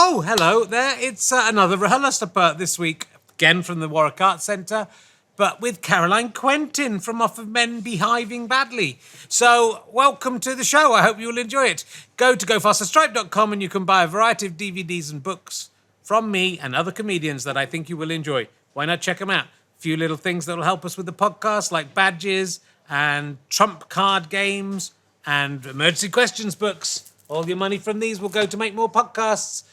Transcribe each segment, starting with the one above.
Oh, hello there. It's another RHLSTP this week, again from the Warwick Arts Centre, but with Quentin from Off of Men Behaving Badly. So, welcome to the show. I hope you will enjoy it. Go to gofasterstripe.com and you can buy a variety of DVDs and books from me and other comedians that I think you will enjoy. Why not check them out? A few little things that will help us with the podcast, like badges and trump card games and emergency questions books. All your money from these will go to make more podcasts.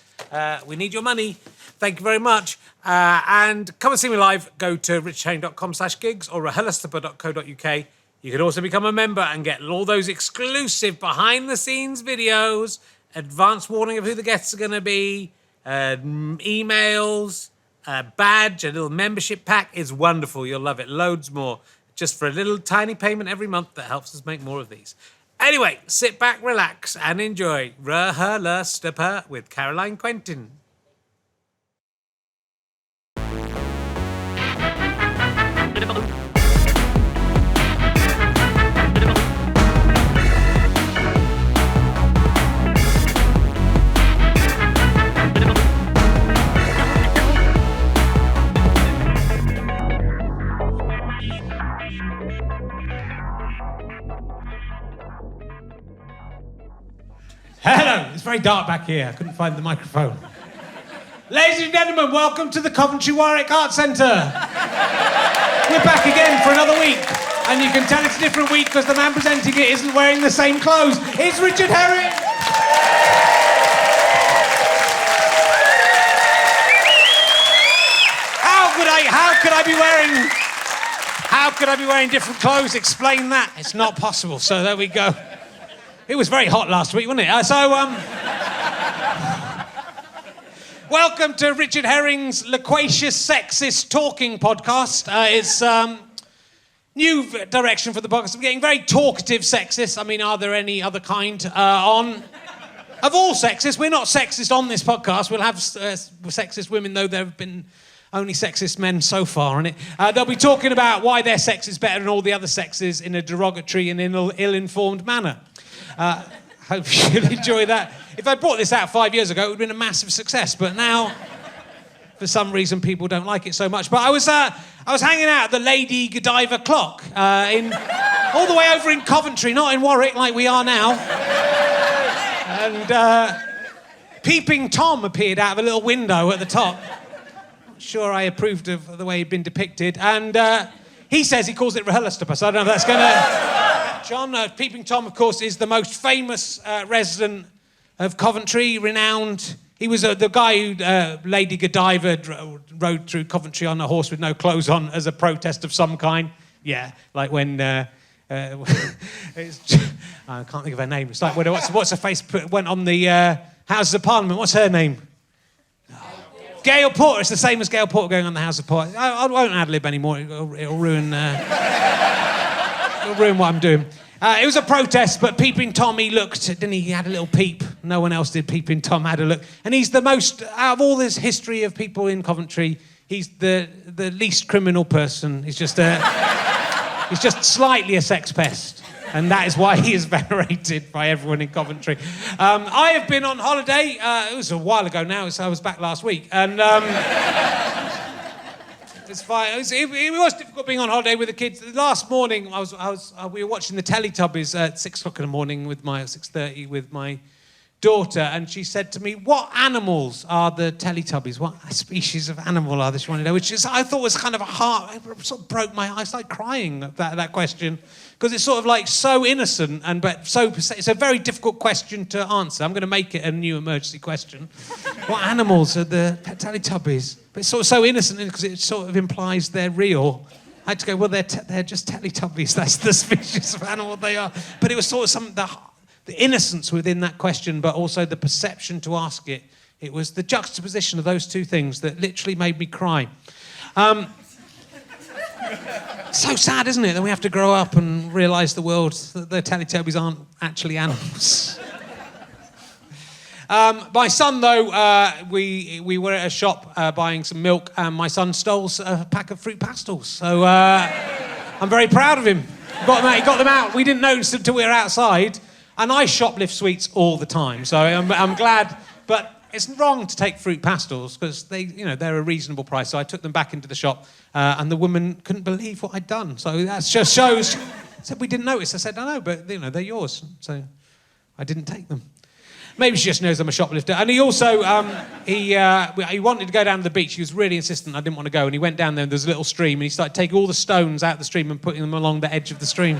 We need your money. Thank you very much. And come and see me live. Go to richardherring.com/gigs or rhlstp.co.uk. You can also become a member and get all those exclusive behind-the-scenes videos, advance warning of who the guests are going to be, emails, a badge, a little membership pack. It's wonderful. You'll love it. Loads more. Just for a little tiny payment every month that helps us make more of these. Anyway, sit back, relax, and enjoy RHLSTP with Quentin. Hello, it's very dark back here. I couldn't find the microphone. Ladies and gentlemen, welcome to the Coventry Warwick Arts Centre. We're back again for another week. And you can tell it's a different week because the man presenting it isn't wearing the same clothes. It's Richard Herring. How could I be wearing different clothes? Explain that. It's not possible. So there we go. It was very hot last week, wasn't it? Welcome to Richard Herring's loquacious, sexist talking podcast. It's new direction for the podcast. I'm getting very talkative sexist. I mean, are there any other kind on? Of all sexist, we're not sexist on this podcast. We'll have sexist women, though there have been only sexist men so far on it. They'll be talking about why their sex is better than all the other sexes in a derogatory and ill-informed manner. Hope you'll enjoy that. If I brought this out 5 years ago, it would have been a massive success. But now, for some reason, people don't like it so much. But I was hanging out at the Lady Godiva clock all the way over in Coventry, not in Warwick like we are now. And Peeping Tom appeared out of a little window at the top. Not sure I approved of the way he'd been depicted. And he says he calls it RHLSTP, so I don't know if that's going to... John, Peeping Tom, of course, is the most famous resident of Coventry, renowned. He was the guy who Lady Godiva rode through Coventry on a horse with no clothes on as a protest of some kind. Yeah, like when... I can't think of her name. It's like when what's her face went on the Houses of Parliament. What's her name? Gail Porter. It's the same as Gail Porter going on the House of Parliament. I won't ad-lib anymore. It'll ruin... It'll ruin what I'm doing. It was a protest, but Peeping Tom, he looked, didn't he? He had a little peep. No one else did. Peeping Tom had a look. And he's the most, out of all this history of people in Coventry, he's the least criminal person. He's just slightly a sex pest. And that is why he is venerated by everyone in Coventry. I have been on holiday. It was a while ago now, so I was back last week. And... It's fine. It was difficult being on holiday with the kids. Last morning, we were watching the Teletubbies at 6 o'clock in the morning with 6:30 with my daughter, and she said to me, "What animals are the Teletubbies? What species of animal are they?" She wanted to know, which I thought was kind of it sort of broke my heart. I started crying at that question because it's sort of like so innocent it's a very difficult question to answer. I'm going to make it a new emergency question. What animals are the Teletubbies? But it's sort of so innocent because it sort of implies they're real. I had to go, well, they're just Teletubbies. That's the species of animal they are. But it was sort of the innocence within that question, but also the perception to ask it. It was the juxtaposition of those two things that literally made me cry. So sad, isn't it, that we have to grow up and realise the Teletubbies aren't actually animals. My son, though, we were at a shop buying some milk, and my son stole a pack of fruit pastels. So I'm very proud of him. He got them out. We didn't notice until we were outside. And I shoplift sweets all the time, so I'm glad. But it's wrong to take fruit pastels because they're a reasonable price. So I took them back into the shop, and the woman couldn't believe what I'd done. So that just shows. Said we didn't notice. I said, I know, but they're yours. So I didn't take them. Maybe she just knows I'm a shoplifter. And he also, he wanted to go down to the beach. He was really insistent I didn't want to go. And he went down there and there's a little stream and he started taking all the stones out of the stream and putting them along the edge of the stream.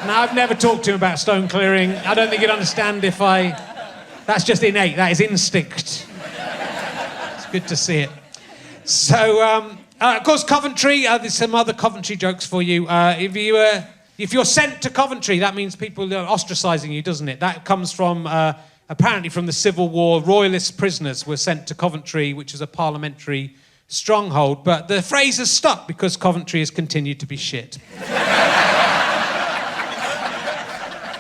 Now, I've never talked to him about stone clearing. I don't think he'd understand if that's just innate. That is instinct. It's good to see it. So, of course, Coventry. There's some other Coventry jokes for you. If you're sent to Coventry, that means people are ostracising you, doesn't it? That comes from, apparently from the Civil War. Royalist prisoners were sent to Coventry, which is a parliamentary stronghold. But the phrase has stuck because Coventry has continued to be shit.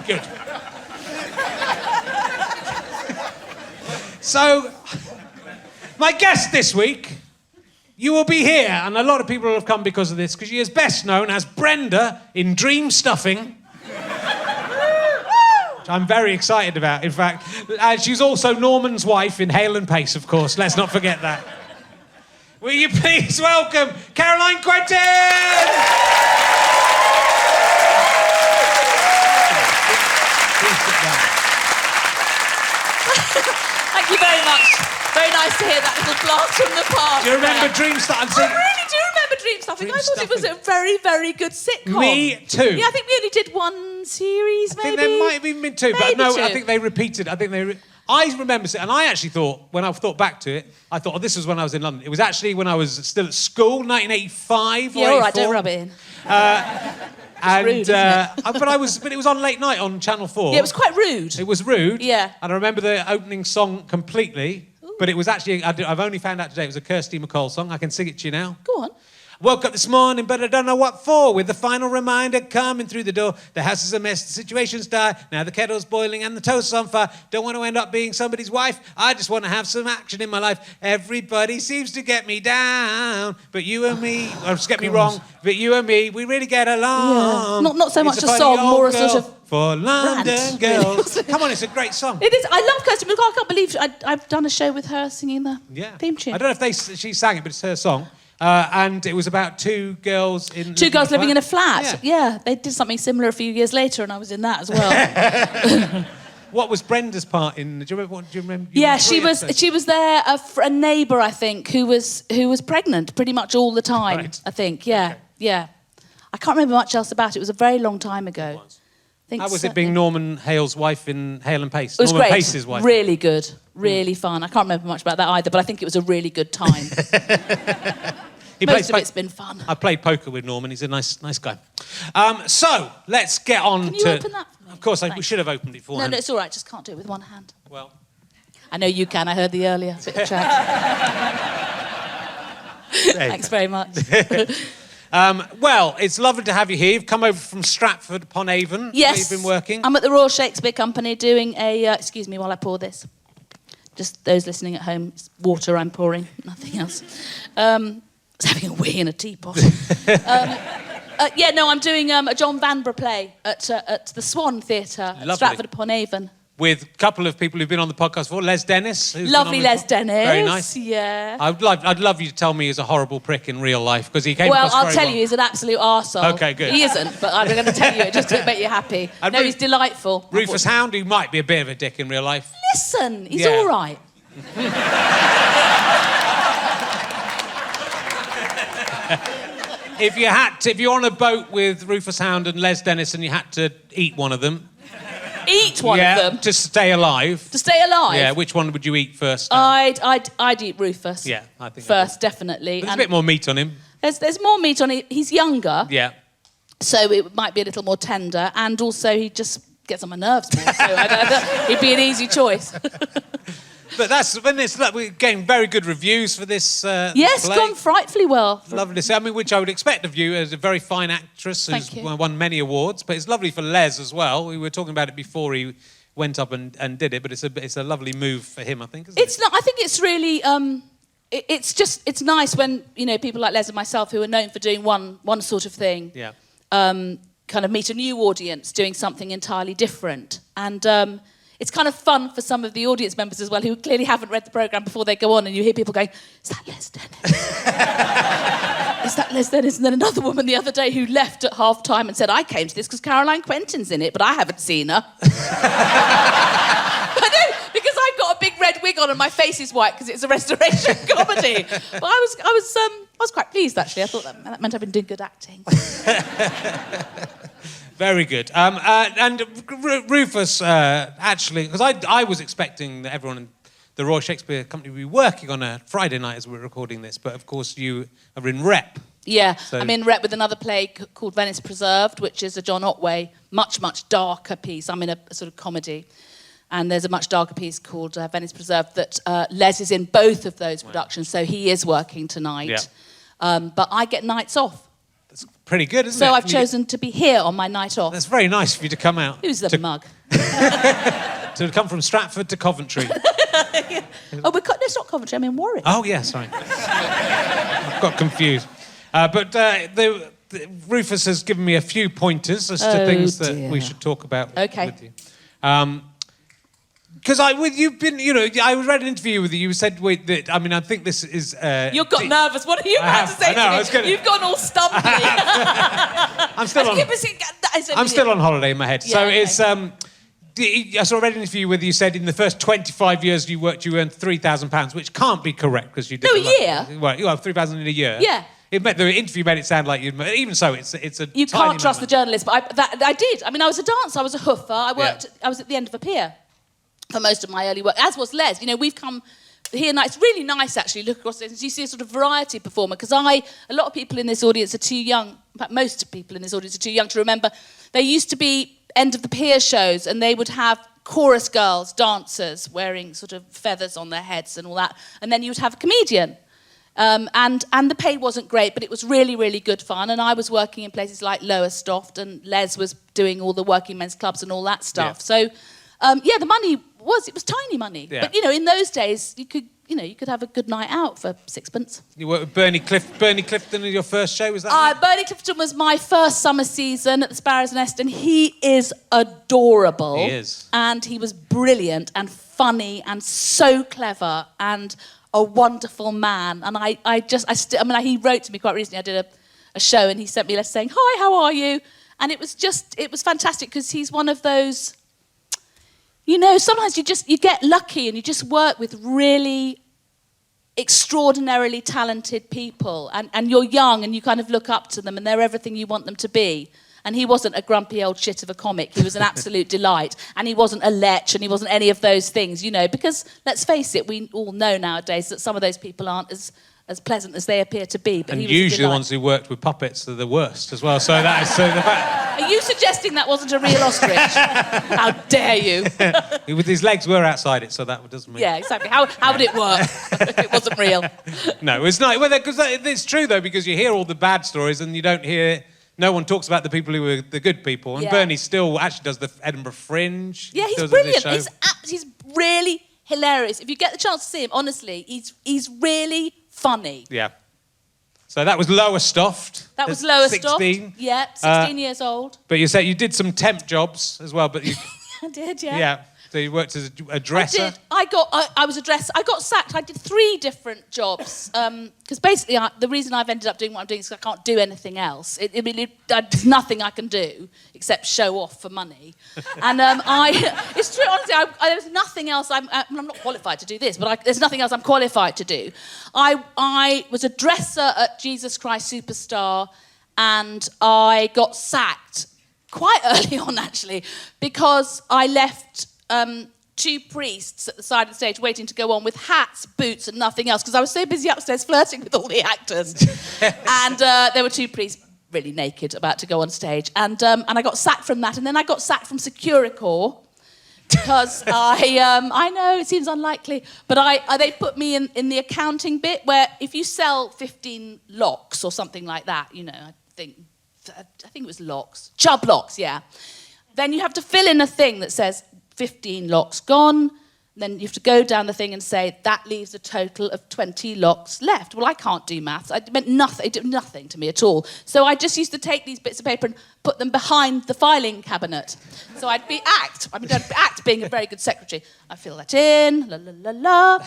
Good. So, my guest this week... You will be here, and a lot of people have come because of this, because she is best known as Brenda in Dream Stuffing. Which I'm very excited about, in fact. She's also Norman's wife in Hale and Pace, of course. Let's not forget that. Will you please welcome Caroline Quentin? Please sit down. Thank you very much. Very nice to hear that little blast from the past. Do you remember Dream Stuffing? I really do remember Dream Stuffing. I thought it was a very, very good sitcom. Me too. Yeah, I think we only did one series, maybe. I think there might have even been two, but Maybe no, two. I think they repeated. I remember it, and I actually thought, when I thought back to it, I thought, this was when I was in London. It was actually when I was still at school, 1985 or 84. Yeah, all right, don't rub it in. Rude, but it was on late night on Channel 4. Yeah, it was quite rude. It was rude. Yeah. And I remember the opening song completely, but it was actually, I've only found out today, it was a Kirsty MacColl song. I can sing it to you now. Go on. Woke up this morning, but I don't know what for. With the final reminder coming through the door. The house is a mess, the situation's dire. Now the kettle's boiling and the toast's on fire. Don't want to end up being somebody's wife. I just want to have some action in my life. Everybody seems to get me down. But you and me, just get me wrong, but you and me, we really get along. Yeah. Not so much It's a funny song, old more a girl sort of for London rant, girls. really. Come on, it's a great song. It is. I love Kirsty MacColl. I can't believe I've done a show with her singing the theme tune. I don't know if she sang it, but it's her song. And it was about two girls living in a flat. Yeah, they did something similar a few years later, and I was in that as well. What was Brenda's part in? Do you remember? She was there, a neighbour, I think, who was pregnant pretty much all the time. Right. I think. Yeah, Okay. yeah. I can't remember much else about it. It was a very long time ago. How was it being Norman Hale's wife in Hale and Pace? It was Norman great. Pace's wife. Really good. Really fun. I can't remember much about that either, but I think it was a really good time. Most of it's been fun. I played poker with Norman. He's a nice guy. So let's get on Can you open that for me? Of course, we Thanks. should have opened it beforehand. No, it's all right. Just can't do it with one hand. Well, I know you can. I heard the earlier bit of chat. Thanks very much. Well, it's lovely to have you here. You've come over from Stratford upon Avon. Yes. Where you've been working. I'm at the Royal Shakespeare Company doing a... excuse me while I pour this. Just those listening at home, it's water I'm pouring, nothing else. I was having a wee in a teapot. I'm doing a John Vanbrugh play at the Swan Theatre at Stratford upon Avon. With a couple of people who've been on the podcast before. Les Dennis. Lovely Les Dennis. Very nice. Yeah. I'd love you to tell me he's a horrible prick in real life, because he came across I'll very tell well. you, he's an absolute arsehole. Okay, good. He isn't, but I'm going to tell you it just to make you happy. And No, he's delightful. Rufus Hound, who might be a bit of a dick in real life. Listen, he's Yeah. all right. If you're on a boat with Rufus Hound and Les Dennis and you had to eat one of them... Eat one of them? to stay alive. To stay alive? Yeah, which one would you eat first? I'd eat Rufus. Yeah, I think first, definitely. There's a bit more meat on him. There's more meat on it. He's younger. Yeah. So it might be a little more tender, and also he just gets on my nerves more. So he'd be an easy choice. But we're getting very good reviews for this Yes, play. gone frightfully well. Lovely to see. I mean, which I would expect of you as a very fine actress who's Thank you. won many awards. But it's lovely for Les as well. We were talking about it before he went up and did it. But it's a lovely move for him, I think, isn't it? It's not. I think it's really. It's nice when people like Les and myself, who are known for doing one sort of thing, Yeah. kind of meet a new audience doing something entirely different. And it's kind of fun for some of the audience members as well who clearly haven't read the programme before they go on, and you hear people going, is that Les Dennis? Is that Les Dennis? And then another woman the other day who left at half-time and said, I came to this because Caroline Quentin's in it, but I haven't seen her. I know, because I've got a big red wig on and my face is white because it's a restoration comedy. But I was quite pleased, actually. I thought that meant I've been doing good acting. Very good. And Rufus, actually, because I was expecting that everyone in the Royal Shakespeare Company would be working on a Friday night as we're recording this, but of course you are in rep. Yeah, So- I'm in rep with another play called Venice Preserved, which is a John Otway, much, much darker piece. I'm in a sort of comedy. And there's a much darker piece called Venice Preserved that Les is in both of those productions, so he is working tonight. Yeah. But I get nights off. That's pretty good, isn't it? So I've chosen to be here on my night off. That's very nice of you to come out. Who's the mug? To come from Stratford to Coventry. Oh, it's not Coventry, I'm in Warwick. Oh, yeah, sorry. I've got confused. But Rufus has given me a few pointers as to things that we should talk about with you. Because you've been, I read an interview with you. You said, that, I think this is. You got nervous. What are you about to say to me? You've gone all stumpy. I'm still on holiday in my head. Yeah, so okay. it's. I saw an interview with you said in the first 25 years you worked, you earned £3,000, which can't be correct because you did. No, a year. Well, you have 3,000 in a year. Yeah. The interview made it sound like you. Even so, it's a. You tiny can't trust the number. journalist, but I did. I was a dancer. I was a hoofer. I was at the end of a pier for most of my early work, as was Les. We've come here now. It's really nice, actually, look across this. You see a sort of variety performer, because a lot of people in this audience are too young. In fact, most people in this audience are too young to remember. There used to be end of the pier shows, and they would have chorus girls, dancers, wearing sort of feathers on their heads and all that. And then you would have a comedian. And the pay wasn't great, but it was really, really good fun. And I was working in places like Lowestoft, and Les was doing all the working men's clubs and all that stuff. Yeah. So, the money was tiny money. Yeah. But, in those days, you could have a good night out for sixpence. You worked with Bernie Clifton in your first show, was that right? Bernie Clifton was my first summer season at the Sparrows Nest, and he is adorable. He is. And he was brilliant and funny and so clever and a wonderful man. And he wrote to me quite recently. I did a show, and he sent me a letter saying, "Hi, how are you?" And it was fantastic, because he's one of those, sometimes you get lucky and you just work with really extraordinarily talented people, and you're young and you kind of look up to them and they're everything you want them to be. And he wasn't a grumpy old shit of a comic. He was an absolute delight. And he wasn't a lech, and he wasn't any of those things, because, let's face it, we all know nowadays that some of those people aren't as pleasant as they appear to be. But And he was a usually the delight. ones who worked with puppets are the worst as well. So the fact... Are you suggesting that wasn't a real ostrich? How dare you? With his legs were outside it, so that doesn't make... Yeah, exactly. How would it work if it wasn't real? No, it's not. Well, because it's true, though, because you hear all the bad stories and you don't hear... No one talks about the people who are the good people. And Yeah. Bernie still actually does the Edinburgh Fringe. Yeah, Still he's does this brilliant. show. He's really hilarious. If you get the chance to see him, honestly, he's really funny. Yeah. So that was Lowestoft. That was Lowestoft. 16. Yeah, 16 years old. But you said you did some temp jobs as well, but you... I did, yeah. Yeah. So you worked as a dresser. I did. I was a dresser. I got sacked. I did 3 different jobs. Because basically, the reason I've ended up doing what I'm doing is I can't do anything else. There's nothing I can do except show off for money. And it's true, honestly, there's nothing else. I'm not qualified to do this, but there's nothing else I'm qualified to do. I was a dresser at Jesus Christ Superstar, and I got sacked quite early on, actually, because I left 2 priests at the side of the stage waiting to go on with hats, boots, and nothing else, because I was so busy upstairs flirting with all the actors. And there were 2 priests really naked about to go on stage. And I got sacked from that. And then I got sacked from Securicor, because I know it seems unlikely, but they put me in the accounting bit, where if you sell 15 locks or something like that, I think it was locks, Chubb locks, yeah. Then you have to fill in a thing that says 15 locks gone, then you have to go down the thing and say, that leaves a total of 20 locks left. Well, I can't do maths. It meant nothing. It did nothing to me at all. So I just used to take these bits of paper and put them behind the filing cabinet. So I'd act being a very good secretary. I'd fill that in, la, la, la, la,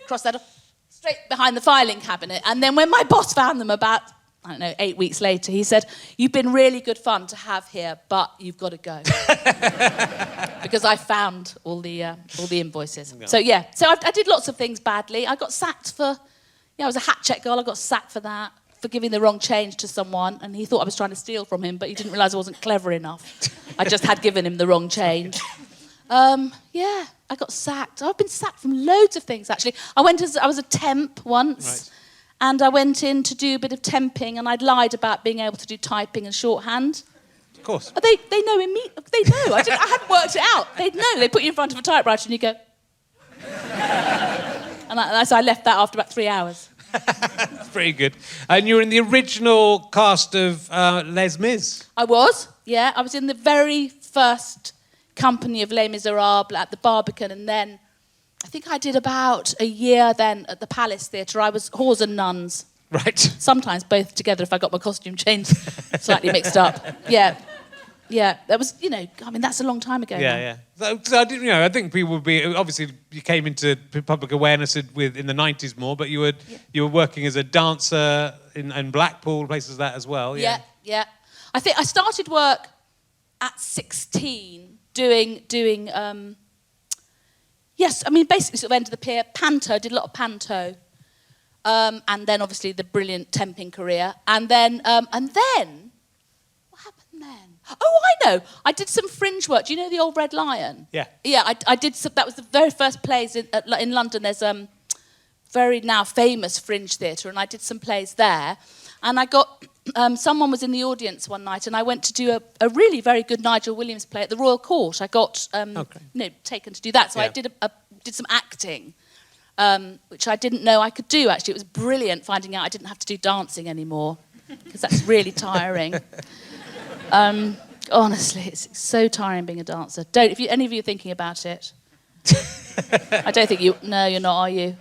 cross that off, straight behind the filing cabinet. And then when my boss found them about, 8 weeks later, he said, you've been really good fun to have here, but you've got to go. Because I found all the invoices. Yeah. So I did lots of things badly. I got sacked for, I was a hat check girl, I got sacked for that, for giving the wrong change to someone, and he thought I was trying to steal from him, but he didn't realise I wasn't clever enough. I just had given him the wrong change. I got sacked. I've been sacked from loads of things, actually. I was a temp once. Right. And I went in to do a bit of temping, and I'd lied about being able to do typing and shorthand. Of course. They know in me. They know. I hadn't worked it out. They'd know. They put you in front of a typewriter and you go... so I left that after about 3 hours. That's pretty good. And you were in the original cast of Les Mis. I was, yeah. I was in the very first company of Les Miserables at the Barbican, and then... I think I did about a year then at the Palace Theatre. I was whores and nuns. Right. Sometimes both together if I got my costume changed slightly mixed up. Yeah. That was, that's a long time ago. Yeah. So I didn't, I think people would be, obviously you came into public awareness in the 90s more, but you were working as a dancer in Blackpool, places like that as well. Yeah. I think I started work at 16 doing yes, basically sort of end of the pier, panto, did a lot of panto. And then obviously the brilliant temping career. And then, what happened then? Oh, I know. I did some fringe work. Do you know the Old Red Lion? Yeah. Yeah, I did some, that was the very first plays in London. There's very now famous fringe theatre, and I did some plays there. And I got, someone was in the audience one night, and I went to do a really very good Nigel Williams play at the Royal Court. I got, taken to do that. So I did some acting, which I didn't know I could do, actually. It was brilliant finding out I didn't have to do dancing anymore, because that's really tiring. Honestly, it's so tiring being a dancer. If any of you are thinking about it, I don't think you're not, are you?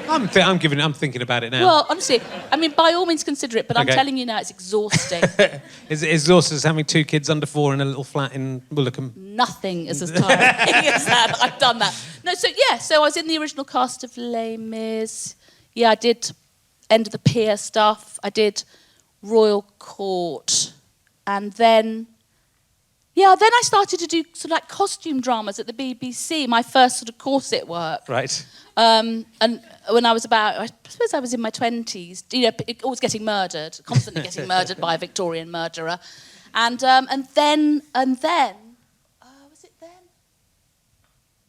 I'm thinking about it now. Well, honestly, by all means consider it, but I'm telling you now, it's exhausting. Is it exhausting as having 2 kids under 4 in a little flat in Woolacombe? Nothing is as tiring as that. I've done that. No, so I was in the original cast of Les Mis. Yeah, I did End of the Pier stuff. I did Royal Court. And then I started to do sort of like costume dramas at the BBC, my first sort of corset work. Right. And when I was I suppose I was in my 20s, always getting murdered, constantly getting murdered by a Victorian murderer. And then, was it then?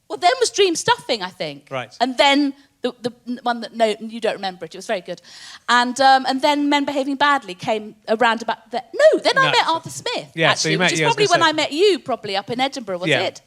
Well, then was Dream Stuffing, I think. Right. And then the one that, no, you don't remember it, it was very good. And then Men Behaving Badly came around about that. No, then I met Arthur Smith, yeah, actually, so you met, which is probably when I met you, probably up in Edinburgh, was it?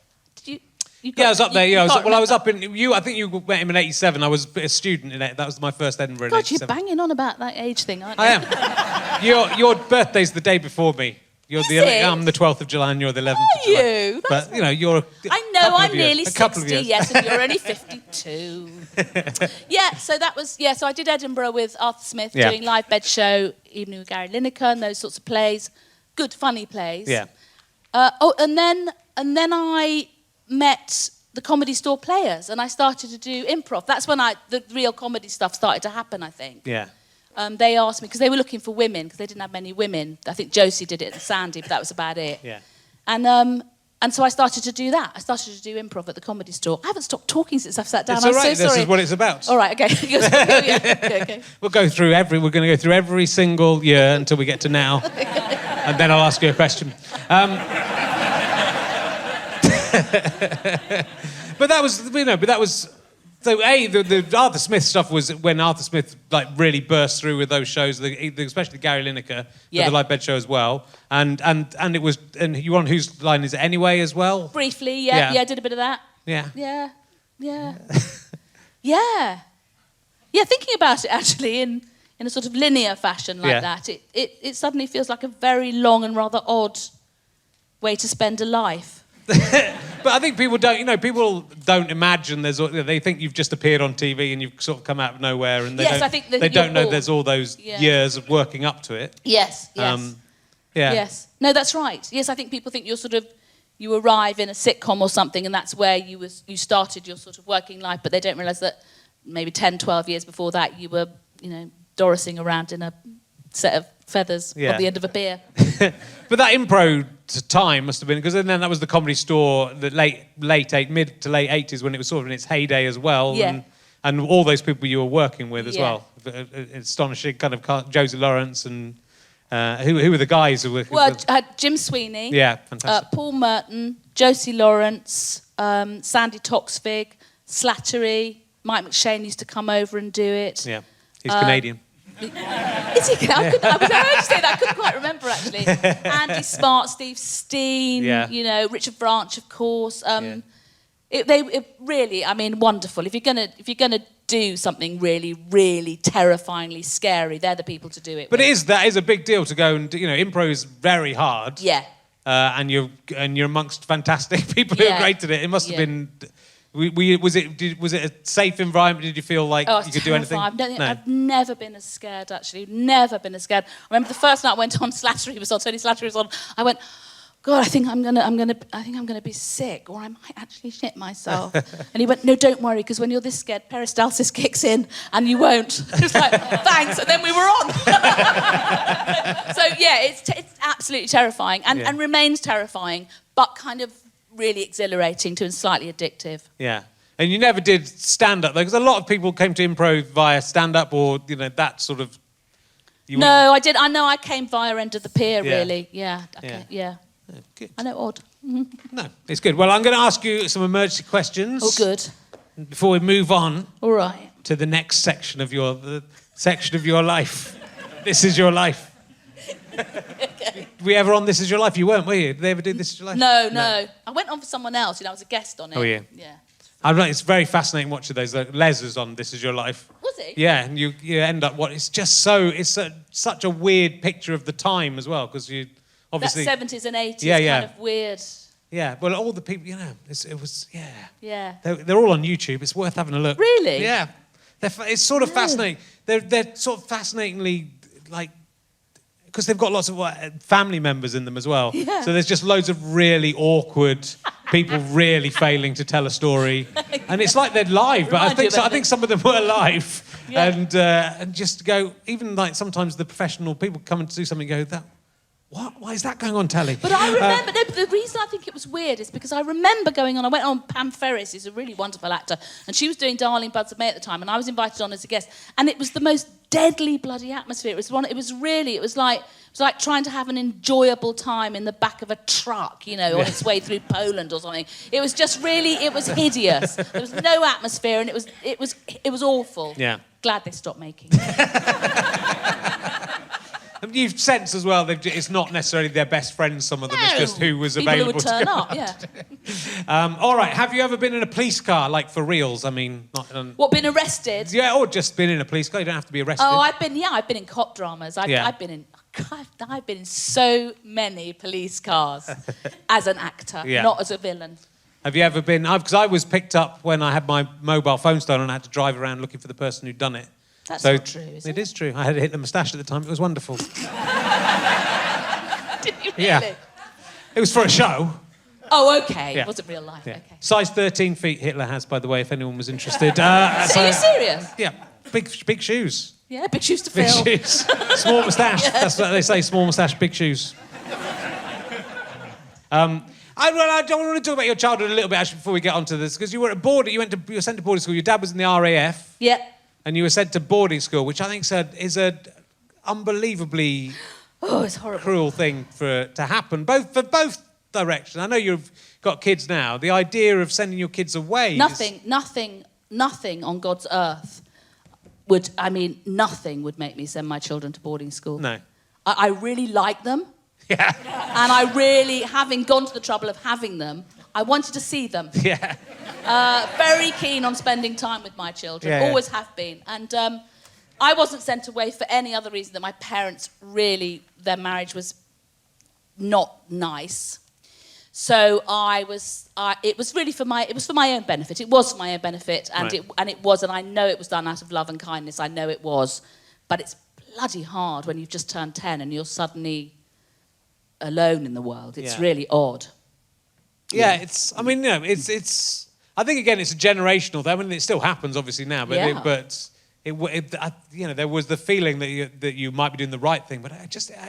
I was up there. Yeah, I was up in. I think you met him in '87. I was a student in it. That was my first Edinburgh in '87. God, you're banging on about that age thing, aren't you? I am. Your birthday's the day before me. I'm the 12th of July and you're the 11th of July. Are you? But, you're I know, I'm nearly 60, yes, and you're only 52. So that was, so I did Edinburgh with Arthur Smith, doing live bed show, Evening with Gary Lineker, and those sorts of plays. Good, funny plays. Yeah. And then I met the Comedy Store Players, and I started to do improv. That's when the real comedy stuff started to happen, I think. Yeah. They asked me, because they were looking for women, because they didn't have many women. I think Josie did it and Sandy, but that was about it. Yeah. And so I started to do that. I started to do improv at the Comedy Store. I haven't stopped talking since I've sat down. It's all right. I'm so sorry. This is what it's about. All right, okay. Okay. We're going to go through every single year until we get to now. And then I'll ask you a question. But that was... So, the Arthur Smith stuff was when Arthur Smith really burst through with those shows, especially Gary Lineker, with the live bed show as well, and you were on Whose Line Is It Anyway as well? Briefly, yeah, I did a bit of that. Yeah. Thinking about it actually in a sort of linear fashion like that, it suddenly feels like a very long and rather odd way to spend a life. But I think people don't imagine they think you've just appeared on TV and you've sort of come out of nowhere, and they don't know there's all those years of working up to it. Yes. Yes. No, that's right. Yes, I think people think you arrive in a sitcom or something, and that's where you started your sort of working life, but they don't realise that maybe 10, 12 years before that you were, Dorising around in a set of feathers at the end of a beer. But that impro time must have been, because then that was the Comedy Store, the mid to late 80s, when it was sort of in its heyday as well. Yeah. And all those people you were working with as well. Astonishing, kind of Josie Lawrence and who were the guys who were working with? Well, Jim Sweeney. Yeah, fantastic. Paul Merton, Josie Lawrence, Sandy Toksvig, Slattery. Mike McShane used to come over and do it. Yeah, he's Canadian. Is he? I was going to say that. I couldn't quite remember, actually. Andy Smart, Steve Steen, Richard Branch, of course. It really, wonderful. If you're gonna do something really, really terrifyingly scary, they're the people to do it. But that is a big deal to go and impro is very hard. Yeah. And you're amongst fantastic people who have created it. It must have been. Was it a safe environment? Did you feel like you could do anything? I've never been as scared, actually. Never been as scared. I remember the first night I went on, Tony Slattery was on. I went, God, I think I'm gonna be sick, or I might actually shit myself. And he went, no, don't worry, because when you're this scared, peristalsis kicks in, and you won't. It was like, thanks, and then we were on. So yeah, it's absolutely terrifying, and remains terrifying, but kind of really exhilarating and slightly addictive. Yeah. And you never did stand-up, though, because a lot of people came to improv via stand-up or, that sort of... No, I did. I know I came via End of the Pier, really. Yeah. Okay. Yeah. Oh, good. I know, odd. No, it's good. Well, I'm going to ask you some emergency questions. Oh, good. Before we move on... All right. ...to the next section of your life. This is your life. Okay. Were we ever on This Is Your Life? You weren't, were you? Did they ever do This Is Your Life? No. I went on for someone else. I was a guest on it. Oh, yeah. Yeah. It's very fascinating watching those. Les was on This Is Your Life. Was he? Yeah, and you end up... It's just such a weird picture of the time as well, because you obviously... That 70s and 80s kind of weird... Yeah, well, all the people, it was... Yeah. They're all on YouTube. It's worth having a look. Really? Yeah. It's sort of fascinating. They're sort of fascinatingly, because they've got lots of family members in them as well. Yeah. So there's just loads of really awkward people really failing to tell a story. And it's like they're live, but I think some of them were live. Yeah. And just go, even sometimes the professional people come and do something and go, what? Why is that going on telly? But I remember, the reason I think it was weird is because I remember going on, I went on, Pam Ferris is a really wonderful actor, and she was doing Darling Buds of May at the time, and I was invited on as a guest, and it was the most deadly bloody atmosphere. It was like trying to have an enjoyable time in the back of a truck, on its way through Poland or something. It was just it was hideous. There was no atmosphere, and it was awful. Yeah. Glad they stopped making it. You've sensed as well, it's not necessarily their best friends, some of them, it's just who was people available who would to turn go up, yeah. All right, have you ever been in a police car, for reals? I mean... What, been arrested? Yeah, or just been in a police car, you don't have to be arrested. Oh, I've been in cop dramas. I've been in so many police cars as an actor, not as a villain. Have you ever been... Because I was picked up when I had my mobile phone stolen and I had to drive around looking for the person who'd done it. That's not true, is it? It is true. I had a Hitler moustache at the time. It was wonderful. Did you really? Yeah. It was for a show. Oh, okay. Yeah. It wasn't real life. Yeah. Okay. Size 13 feet Hitler has, by the way, if anyone was interested. Are you serious? Yeah. Big shoes. Yeah, big shoes to fill. Big shoes. Small moustache. Yeah. That's what they say. Small moustache, big shoes. I don't want to talk about your childhood a little bit, actually, before we get onto this, because you were you were sent to boarding school. Your dad was in the RAF. Yeah. And you were sent to boarding school, which I think is a unbelievably it's horrible. Cruel thing to happen, for both directions. I know you've got kids now. The idea of sending your kids away... Nothing on God's earth nothing would make me send my children to boarding school. No. I really like them. Yeah. And I really, having gone to the trouble of having them, I wanted to see them. Yeah. Very keen on spending time with my children, always have been. And I wasn't sent away for any other reason than my parents their marriage was not nice. So it was really for my own benefit. It was for my own benefit, and and I know it was done out of love and kindness. I know it was, but it's bloody hard when you've just turned 10 and you're suddenly alone in the world. It's really odd. Yeah, it's. I mean, it's. I think again, it's a generational thing. I mean, it still happens obviously now, but there was the feeling that you might be doing the right thing, but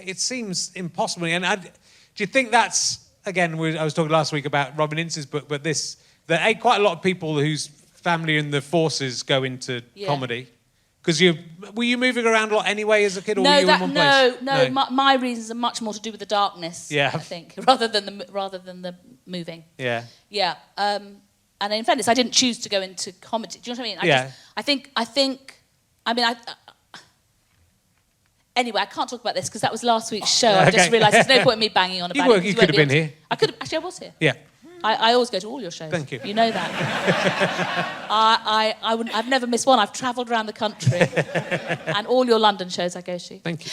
it seems impossible. And do you think that's again? I was talking last week about Robin Ince's book, but there are quite a lot of people whose family and the forces go into comedy. Because were you moving around a lot anyway as a kid, or were you in one place? No. My reasons are much more to do with the darkness. I think rather than the moving. Yeah. Yeah. And in fairness, I didn't choose to go into comedy. Do you know what I mean? Anyway, I can't talk about this because that was last week's show. I just realised there's no point in me banging on about it. You could have been here. Actually, I was here. Yeah. I always go to all your shows. Thank you. You know that. I've never missed one. I've travelled around the country, and all your London shows I go to. Thank you.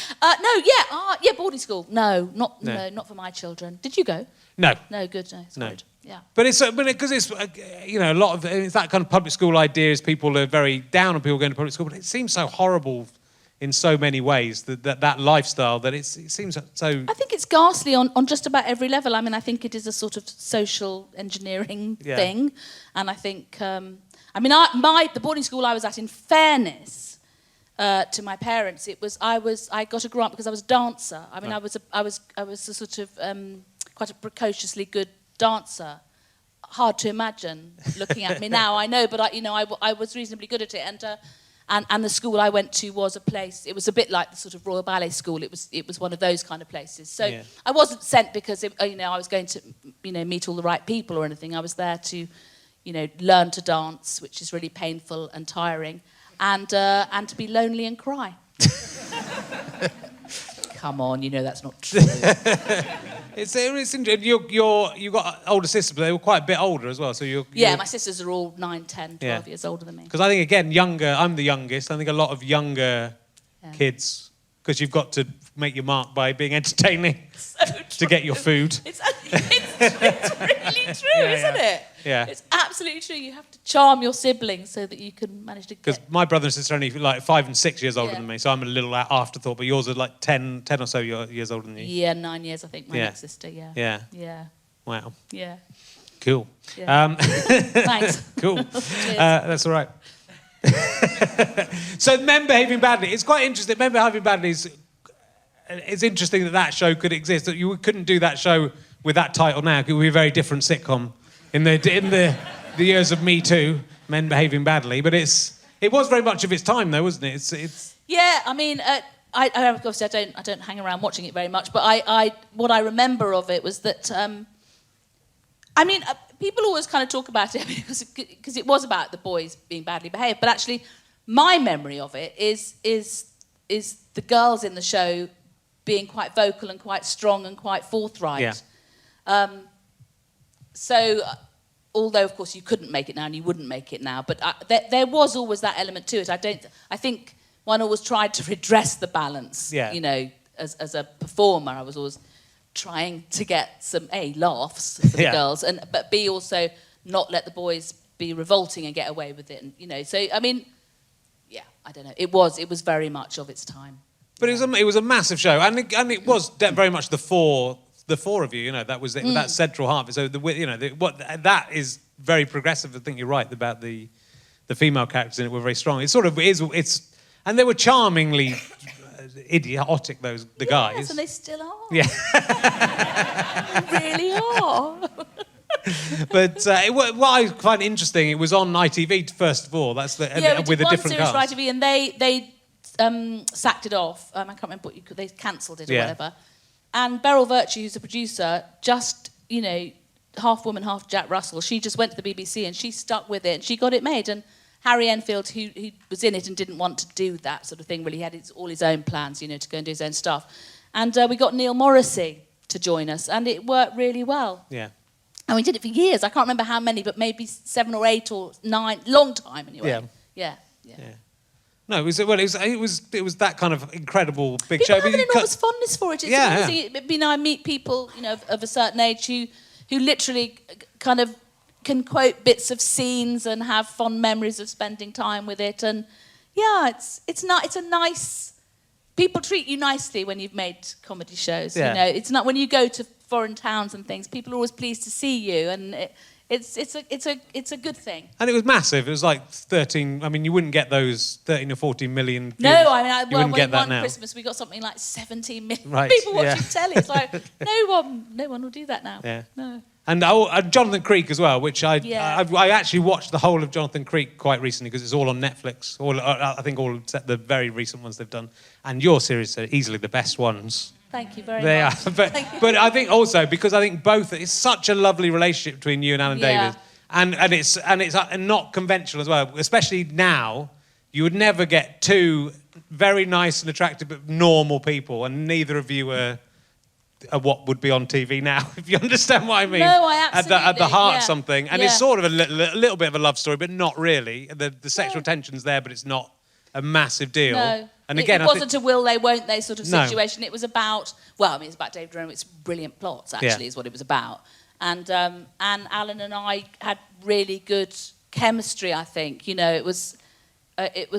Boarding school. No, not for my children. Did you go? No. No, good. No, it's good. Yeah. But it's because it's a lot of it's that kind of public school idea is people are very down on people going to public school, but it seems so horrible in so many ways that lifestyle that it seems so. I think it's ghastly on just about every level. I mean, I think it is a sort of social engineering thing, and I think the boarding school I was at, in fairness to my parents, I got a grant because I was a dancer. I mean, right. I was a sort of quite a precociously good dancer. Hard to imagine looking at me now, I know, but I was reasonably good at it, and the school I went to was a place. It was a bit like the sort of Royal Ballet School. It was one of those kind of places. So I wasn't sent because I was going to meet all the right people or anything. I was there to learn to dance, which is really painful and tiring, and to be lonely and cry. Come on, that's not true. It's interesting. You got older sisters, but they were quite a bit older as well. So my sisters are all 9, 10, 12 years older than me. Because I think again, younger. I'm the youngest. I think a lot of younger kids, because you've got to make your mark by being entertaining to get your food. It's really true, isn't it? Yeah. It's absolutely true. You have to charm your siblings so that you can manage to get... Because my brother and sister are only like 5 and 6 years older than me, so I'm a little afterthought, but yours are like 10 or so years older than you. Yeah, 9 years, I think, my next sister, Yeah. Wow. Yeah. Yeah. Cool. Yeah. Thanks. Cool. That's all right. So Men Behaving Badly. It's quite interesting. Men Behaving Badly it's interesting that show could exist. That you couldn't do that show with that title now. It would be a very different sitcom in the years of Me Too, Men Behaving Badly. But it was very much of its time, though, wasn't it? It's. Yeah, I mean, I obviously I don't hang around watching it very much, but what I remember of it was that. People always kind of talk about it because it was about the boys being badly behaved, but actually, my memory of it is the girls in the show being quite vocal and quite strong and quite forthright. Yeah. So, although of course you couldn't make it now and you wouldn't make it now, but there was always that element to it. I think one always tried to redress the balance. Yeah. As a performer, I was always trying to get some laughs for the girls, but B, also not let the boys be revolting and get away with it. And so I mean, I don't know. It was very much of its time. But it was a massive show, and it was very much the four of you. That was that central heart. So that is very progressive. I think you're right about the female characters in it were very strong. It sort of is. And they were charmingly idiotic. The guys. Yes, and they still are. Yeah. They really are. But what I find interesting, it was on ITV first of all. That's with a different cast. One series for ITV, and they sacked it off. I can't remember they cancelled it or whatever. And Beryl Virtue, who's the producer, just half woman, half Jack Russell. She just went to the BBC and she stuck with it and she got it made. And Harry Enfield, who was in it and didn't want to do that sort of thing, really had all his own plans, to go and do his own stuff. And we got Neil Morrissey to join us, and it worked really well. Yeah. And we did it for years. I can't remember how many, but maybe 7 or 8 or 9. Long time, anyway. Yeah. No, it was that kind of incredible big people show. People have an enormous fondness for it. It's amazing. I meet people, of a certain age who literally kind of can quote bits of scenes and have fond memories of spending time with it. And yeah, it's a nice. People treat you nicely when you've made comedy shows. Yeah. You know, it's not when you go to foreign towns and things. People are always pleased to see you, and it's a good thing. And it was massive. It was like 13. I mean, you wouldn't get those 13 or 14 million views. No, I mean, you wouldn't get that one now. Christmas we got something like 17 million Right, people watching yeah. telly. It's like no one will do that now. Yeah. No. And Jonathan Creek as well, which I actually watched the whole of Jonathan Creek quite recently because it's all on Netflix. I think all except the very recent ones they've done. And your series are easily the best ones. Thank you very They much. are, but I think also because I think both it's such a lovely relationship between you and Alan Davies, and it's not conventional as well. Especially now, you would never get two very nice and attractive but normal people, and neither of you are what would be on TV now, if you understand what I mean. No, I absolutely. At the heart yeah. of something, and yeah. it's sort of a little bit of a love story, but not really. The sexual tension's there, but it's not a massive deal. No. And again, it wasn't a will they, won't they sort of No. situation. It was about, it's about David Rowett's brilliant plots, actually, is what it was about. And Alan and I had really good chemistry, I think. You know, it was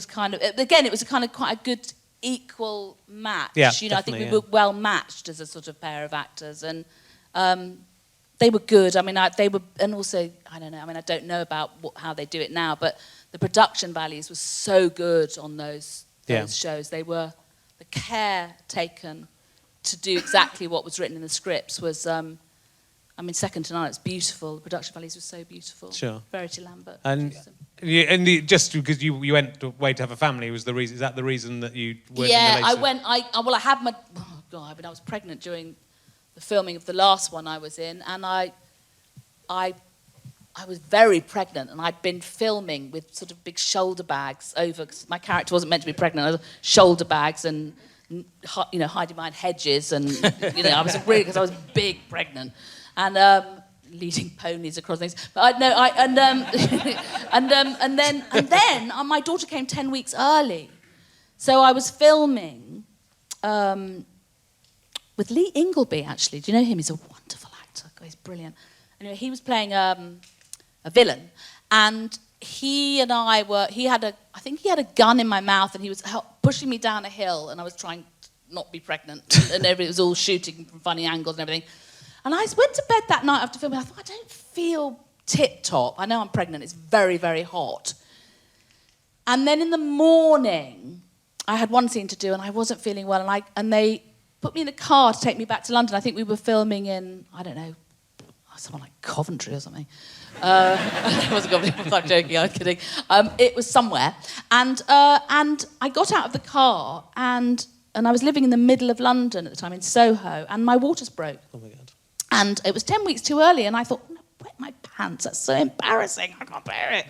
kind of, again, it was kind of quite a good equal match. Yeah, you know, I think we definitely, were well matched as a sort of pair of actors. And they were good. I mean, they were, and also, I don't know, I mean, I don't know about how they do it now, but the production values were so good on those shows. They were, the care taken to do exactly what was written in the scripts was, second to none. It's beautiful. The production values were so beautiful. Sure. Verity Lambert. And just because you went away to have a family was the reason. Is that the reason that you weren't in the later? I went. I had my. Oh God! I mean, I was pregnant during the filming of the last one I was in, and I was very pregnant, and I'd been filming with sort of big shoulder bags over. 'Cause my character wasn't meant to be pregnant. I was shoulder bags and hiding behind hedges, and I was really because I was big pregnant, and leading ponies across things. But and then my daughter came 10 weeks early, so I was filming with Lee Ingleby. Actually, do you know him? He's a wonderful actor. God, he's brilliant. Anyway, he was playing a villain, and he and I were. I think he had a gun in my mouth, and he was pushing me down a hill, and I was trying to not be pregnant, and it was all shooting from funny angles and everything. And I went to bed that night after filming. I thought, I don't feel tip-top. I know I'm pregnant. It's very, very hot. And then in the morning, I had one scene to do, and I wasn't feeling well. And they put me in a car to take me back to London. I think we were filming in, I don't know, somewhere like Coventry or something. It wasn't Coventry. I'm joking. I'm kidding. It was somewhere. And I got out of the car, and I was living in the middle of London at the time, in Soho, and my waters broke. Oh my God. And it was 10 weeks too early, and I thought, I'm going to wet my pants. That's so embarrassing. I can't bear it.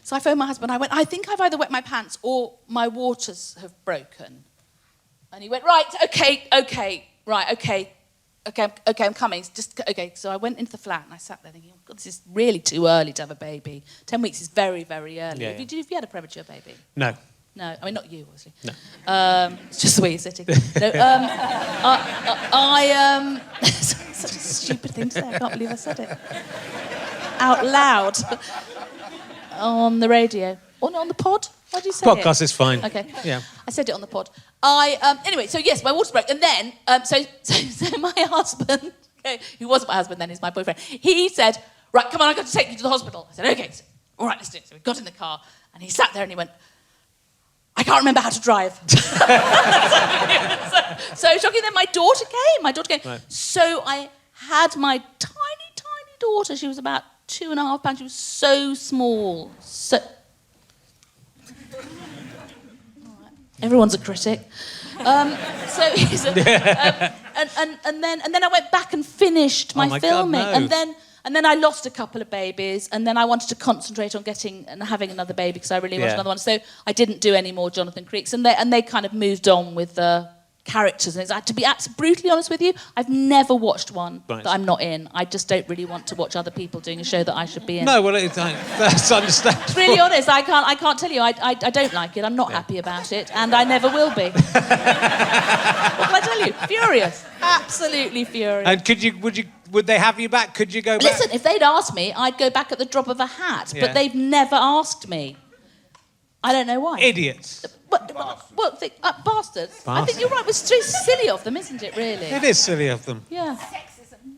So I phoned my husband. I went, I think I've either wet my pants or my waters have broken. And he went, right, okay, I'm coming. Okay. So I went into the flat, and I sat there thinking, oh, God, this is really too early to have a baby. 10 weeks is very, very early. Yeah, Have you had a premature baby? No. No, I mean, not you, obviously. No. It's just the way you're sitting. No, such a stupid thing to say. I can't believe I said it. Out loud. On the radio. Or on the pod? Why do you say Podcast it? is fine. Okay. Yeah. I said it on the pod. Anyway, so yes, my water broke. And then, so my husband, who wasn't my husband then, he's my boyfriend, he said, right, come on, I've got to take you to the hospital. I said, okay, so, all right, let's do it. So we got in the car, and he sat there and he went, I can't remember how to drive. so shocking. Then my daughter came. Right. So I had my tiny, tiny daughter. She was about 2.5 pounds. She was so small. Everyone's a critic. And then I went back and finished my filming. God, no. And then I lost a couple of babies, and then I wanted to concentrate on getting and having another baby because I really wanted another one. So I didn't do any more Jonathan Creeks, and they kind of moved on with the characters. And to be brutally honest with you, I've never watched one that I'm not in. I just don't really want to watch other people doing a show that I should be in. No, well, that's understandable. To be really honest, I can't tell you. I don't like it. I'm not happy about it, and I never will be. What can I tell you? Furious. Absolutely furious. And would you would they have you back? Could you go back? Listen, if they'd asked me, I'd go back at the drop of a hat. Yeah. But they've never asked me. I don't know why. Idiots. Bastards. I think you're right. It's too silly of them, isn't it, really? It is silly of them. Yeah.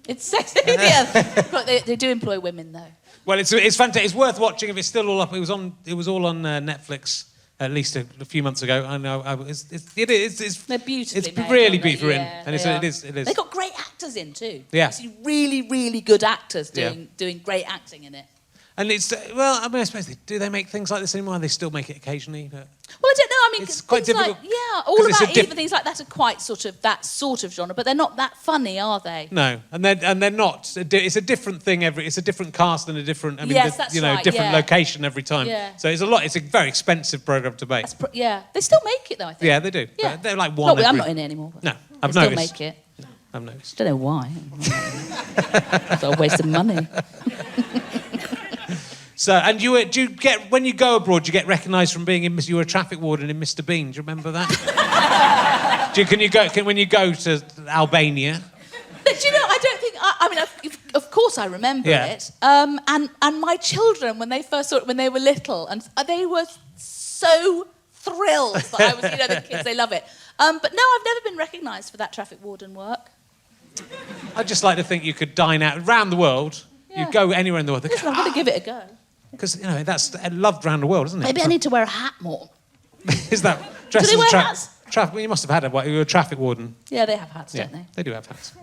It's sexy. Yeah. Look, they do employ women, though. Well, it's fantastic. It's worth watching if it's still all up. It was all on Netflix at least a few months ago. I know. It's They're beautifully It's made, really aren't they? beautiful in, Yeah, and it is. They've got great actors in too. Yeah. You see really, really good actors Yeah. doing great acting in it. And it's well, I mean, I suppose do they make things like this anymore? They still make it occasionally, but Well, I don't know. I mean, It's quite things difficult, like, all 'cause it's about a Eve and things like that are quite that sort of genre, but they're not that funny, are they? no, and they're not. It's a different thing it's a different cast and a different. I mean, Yes, that's right, different yeah. location every time. Yeah. So it's a lot. It's a very expensive program to make. Yeah, they still make it though. I think. Yeah, they do. Yeah. They're like one. Not, I'm every- not in it anymore. But No, they I've still noticed. make it. I've noticed. Don't know why. It's a waste of money. So, and do you get when you go abroad? Do you get recognised from being in? You were a traffic warden in Mr. Bean. Do you remember that? When you go to Albania? But you know, I don't think. I mean, of course, I remember Yeah. it. And my children, when they first saw it when they were little, and they were so thrilled that I was. The kids, they love it. But no, I've never been recognised for that traffic warden work. I'd just like to think you could dine out around the world. Yeah. You'd go anywhere in the world. Listen, I'm going to give it a go. Because that's loved around the world, isn't it? Maybe I need to wear a hat more. Is that dressed Do they as wear hats? Well, you must have had you were a traffic warden. Yeah, they have hats, Yeah, don't they? they do have hats.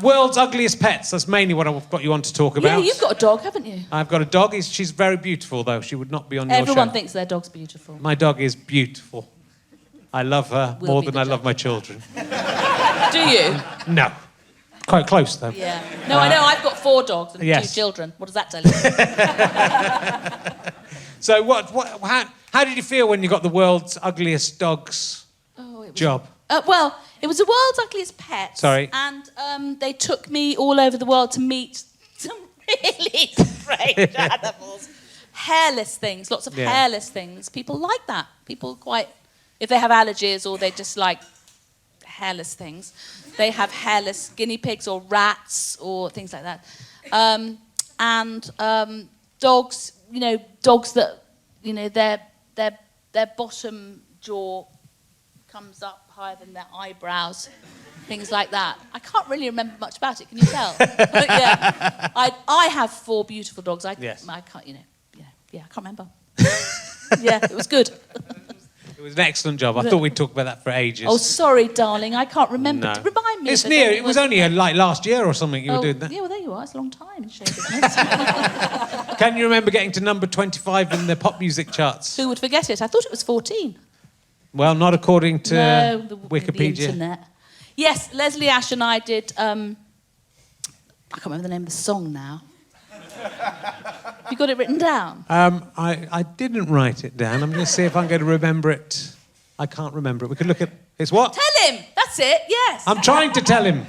World's ugliest pets. That's mainly what I've got you on to talk about. Yeah, you've got a dog, haven't you? I've got a dog. She's very beautiful, though. She would not be on your Everyone show. thinks their dog's beautiful. My dog is beautiful. I love her Will more be than the I love judge. my children. Do you? No. Quite close, though. Yeah. No, I know. I've got 4 dogs and Yes. 2 children. What does that tell you? So how did you feel when you got the world's ugliest dogs job? Well, it was the world's ugliest pets. Sorry. And they took me all over the world to meet some really strange animals. Hairless things, lots of Yeah. hairless things. People like that. People if they have allergies or they just like hairless things, they have hairless guinea pigs or rats or things like that. Dogs, dogs that, their bottom jaw comes up higher than their eyebrows, things like that. I can't really remember much about it. Can you tell? But yeah, I have 4 beautiful dogs. Yes. I can't, I can't remember. Yeah, it was good. It was an excellent job. I thought we'd talk about that for ages. Oh, sorry, darling, I can't remember. No. Remind me. It's if near. there's It was only like last year or something you were doing that. Yeah, well, there you are. It's a long time in show business. Can you remember getting to number 25 in the pop music charts? Who would forget it? I thought it was 14. Well, not according to No, the Wikipedia. internet. Yes, Leslie Ash and I did. I can't remember the name of the song now. You got it written down? I didn't write it down. I'm going to see if I'm going to remember it. I can't remember it. We could look at... It's what? Tell him! That's it, yes. I'm trying to tell him.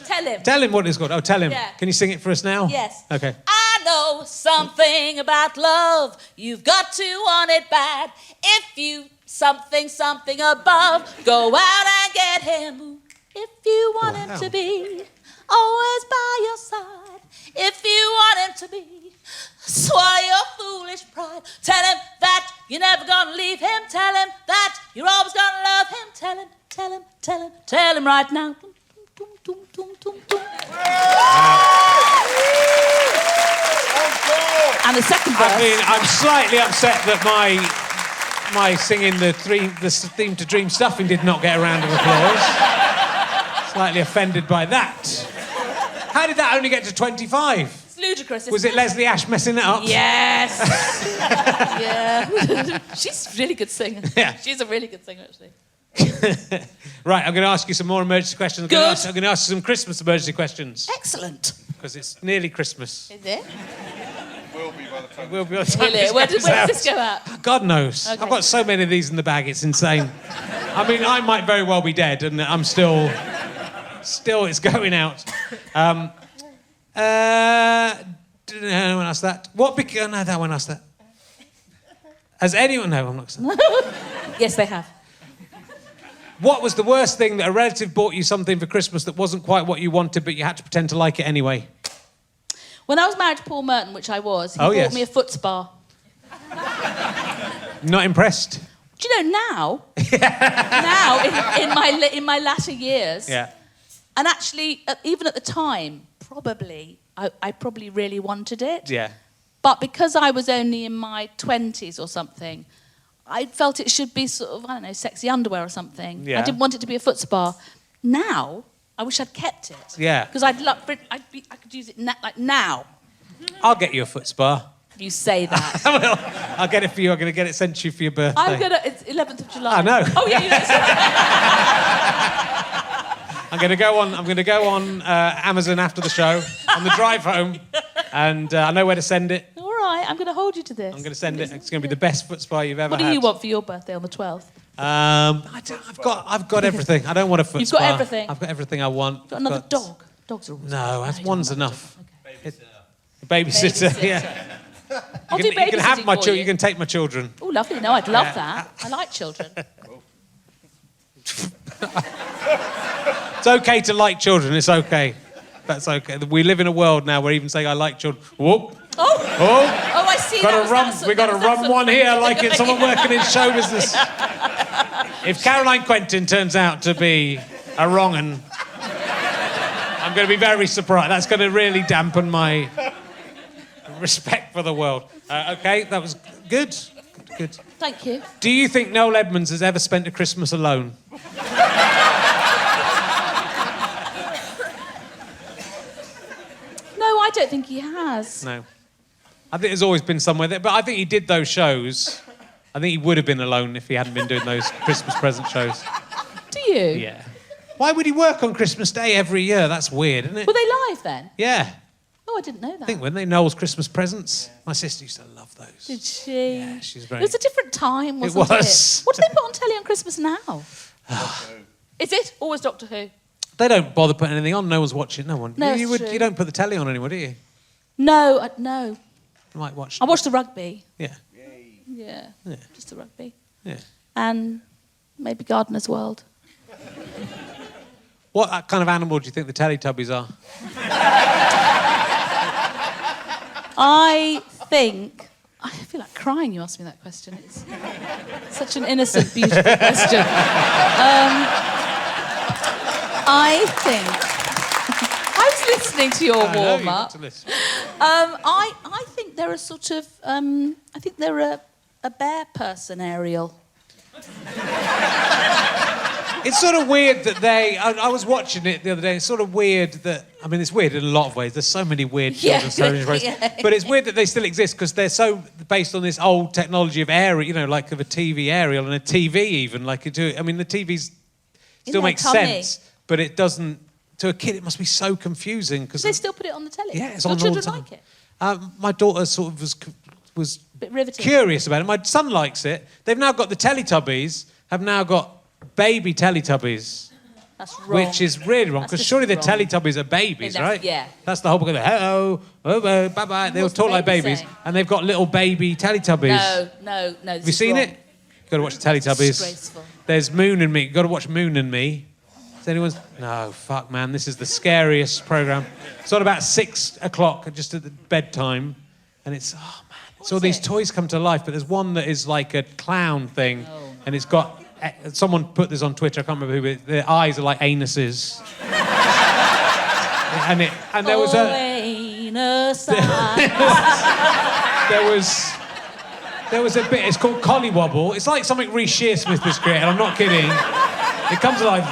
Tell him. Tell him what it's called. Oh, tell him. Yeah. Can you sing it for us now? Yes. Okay. I know something about love. You've got to want it bad. If you something above, go out and get him. If you want him to be always by your side. If you want him to be, swallow your foolish pride. Tell him that you're never gonna leave him. Tell him that you're always gonna love him. Tell him, tell him, tell him, tell him right now. Dum, dum, dum, dum, dum. And the second verse. I mean, I'm slightly upset that my singing the theme to Dream Stuffing did not get a round of applause. Slightly offended by that. How did that only get to 25? It's ludicrous. Was it Leslie Ash messing it up? Yes. Yeah. She's a really good singer. Yeah. She's a really good singer, actually. Right, I'm going to ask you some more emergency questions. I'm going to ask you some Christmas emergency questions. Excellent. Because it's nearly Christmas. Is it? It will be by the time Really? this Where goes does out. this go out? God knows. Okay. I've got so many of these in the bag, it's insane. I mean, I might very well be dead and I'm still it's going out. No one asked that. No, that one asked that. Has anyone... No, I'm not saying. Yes, they have. What was the worst thing that a relative bought you something for Christmas that wasn't quite what you wanted, but you had to pretend to like it anyway? When I was married to Paul Merton, which I was, he bought me a foot spa. Not impressed? Do you know now? Now, in my latter years. Yeah. And actually, even at the time, I probably really wanted it. Yeah. But because I was only in my 20s or something, I felt it should be sort of, I don't know, sexy underwear or something. Yeah. I didn't want it to be a foot spa. Now, I wish I'd kept it. Yeah. Because I could use it now. I'll get you a foot spa. You say that. I'll get it for you. I'm going to get it sent to you for your birthday. It's 11th of July. I know. Oh, yeah, you know. I'm going to go on Amazon after the show on the drive home, and I know where to send it. All right, I'm going to hold you to this. I'm going to send it. It's going to be the best foot spa you've ever had. What do you want for your birthday on the 12th? I've got everything. I don't want a foot You've spa. got everything. I've got everything I want. You've got another dog. Dogs are always one's enough. Okay. Babysitter. Yeah. I'll do babysitting You can have my for children. You can take my children. Oh, lovely. No, I'd love that. I like children. It's okay to like children. It's okay. That's okay. We live in a world now where even saying I like children. Whoop. Oh, I see. We got to run one here like it's someone working in show business. If Caroline Quentin turns out to be a wrong 'un, I'm going to be very surprised. That's going to really dampen my respect for the world. Okay, that was good. Good. Thank you. Do you think Noel Edmonds has ever spent a Christmas alone? No, I don't think he has. No. I think there's always been somewhere there, but I think he did those shows. I think he would have been alone if he hadn't been doing those Christmas present shows. Do you? Yeah. Why would he work on Christmas Day every year? That's weird, isn't it? Were they live then? Yeah. Oh, I didn't know that. I think, weren't they, Noel's Christmas presents? My sister used to love those. Did she? Yeah, she's very... It was a different time, wasn't it? Was. What do they put on telly on Christmas now? Is it always Doctor Who? They don't bother putting anything on. No one's watching. No one. No, you it's true. You don't put the telly on anymore, do you? No, no. You might watch... I watched the rugby. Yeah. Yeah. Yeah. Just the rugby. Yeah. And maybe Gardener's World. What kind of animal do you think the Teletubbies are? I feel like crying you asked me that question. It's such an innocent, beautiful question. I was listening to your warm-up. I think they're a sort of, I think they're a bear person, Ariel. It's sort of weird that I was watching it the other day. It's sort of weird that... I mean, it's weird in a lot of ways. There's so many weird children's television ways. But it's weird that they still exist because they're so based on this old technology of aerial, you know, like of a TV aerial and a TV even. Like, I mean, the TVs still makes sense, but it doesn't... To a kid, it must be so confusing because... They still put it on the telly? Yeah, it's Your on all the children time. like it? My daughter sort of was Bit riveting. curious about it. My son likes it. They've now got the Teletubbies, have now got baby Teletubbies. That's wrong. Which is really wrong, because surely the wrong. Teletubbies are babies, right? Yeah. That's the whole book of the hello, oh, bye-bye. They all What's the talk like baby babies. saying? And they've got little baby Teletubbies. No. Have you seen it? You've got to watch the Teletubbies. Disgraceful. There's Moon and Me. You've got to watch Moon and Me. Is anyone's... No, fuck, man. This is the scariest programme. It's on about 6 o'clock, just at the bedtime. And it's... Oh, man. So these toys come to life, but there's one that is like a clown thing. Oh. And it's got... Someone put this on Twitter, I can't remember who, but their eyes are like anuses. and there was there was a bit, it's called Collywobble. It's like something Reece Shearsmith was creating, I'm not kidding. It comes alive.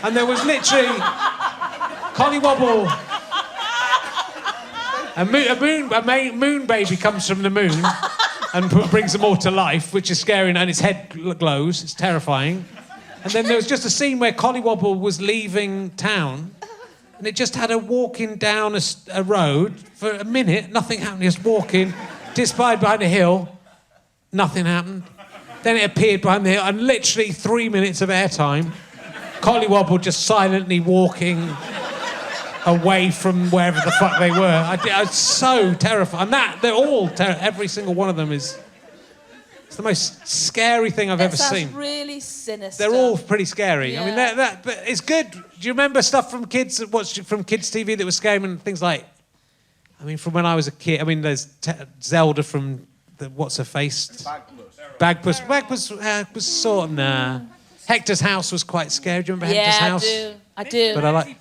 And there was literally Collywobble. A moon baby comes from the moon and brings them all to life, which is scary, and its head glows. It's terrifying. And then there was just a scene where Collywobble was leaving town, and it just had her walking down a road for a minute. Nothing happened. Just walking, disappeared behind a hill. Nothing happened. Then it appeared behind the hill, and literally 3 minutes of airtime. Collywobble just silently walking away from wherever the fuck they were. I was so terrified. And they're all every single one of them is It's the most scary thing I've ever seen. Sounds really sinister. They're all pretty scary. Yeah. I mean, but it's good. Do you remember stuff from kids TV that was scary and things like? I mean, from when I was a kid. I mean, there's Zelda from what's her face? Bagpuss. Bagpuss was sort of nah. Hector's House was quite scary. Do you remember Hector's House? Yeah, I do. But I like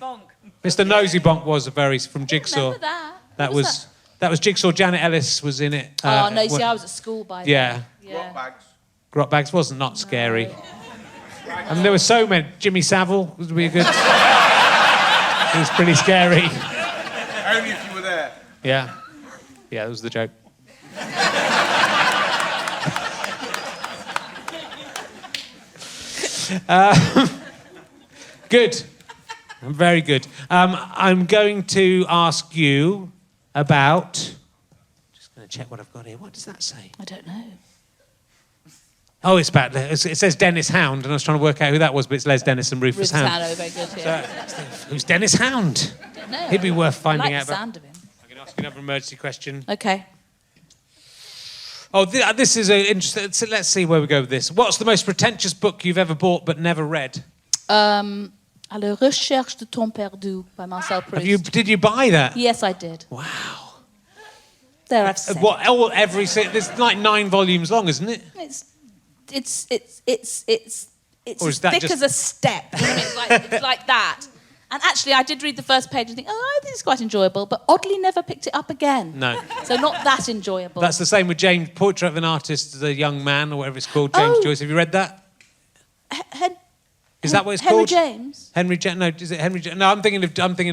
Mr. Nosy Bonk was from Jigsaw. Remember that? That was Jigsaw. Janet Ellis was in it. Oh no! See, I was at school by then. Yeah. Grot Bags wasn't not scary. I mean, there were so many. Jimmy Savile was really good. He was pretty scary. Only if you were there. Yeah. Yeah, that was the joke. Good. I'm very good. I'm going to ask you about... Just going to check what I've got here. What does that say? I don't know. Oh, it says Dennis Hound, and I was trying to work out who that was, but it's Les Dennis and Rufus Hound. Oh, very good, yeah. So, who's Dennis Hound? Don't know. He'd be worth finding I like out. the sound of him. I'm going to ask you another emergency question. Okay. Oh, this is interesting. So let's see where we go with this. What's the most pretentious book you've ever bought but never read? À la recherche de temps perdu by Marcel Proust. Did you buy that? Yes, I did. Wow. There, I've said. It's like 9 volumes long, isn't it? It's Or as is that thick just- as a step. You know what I mean? It's like that. And actually, I did read the first page and think, oh, I think it's quite enjoyable, but oddly never picked it up again. No. So not that enjoyable. That's the same with James, Portrait of an Artist as a Young Man, or whatever it's called, James Joyce. Have you read that? Is that what it's Henry called? James? Henry James? No, is it Henry James? No, I'm thinking of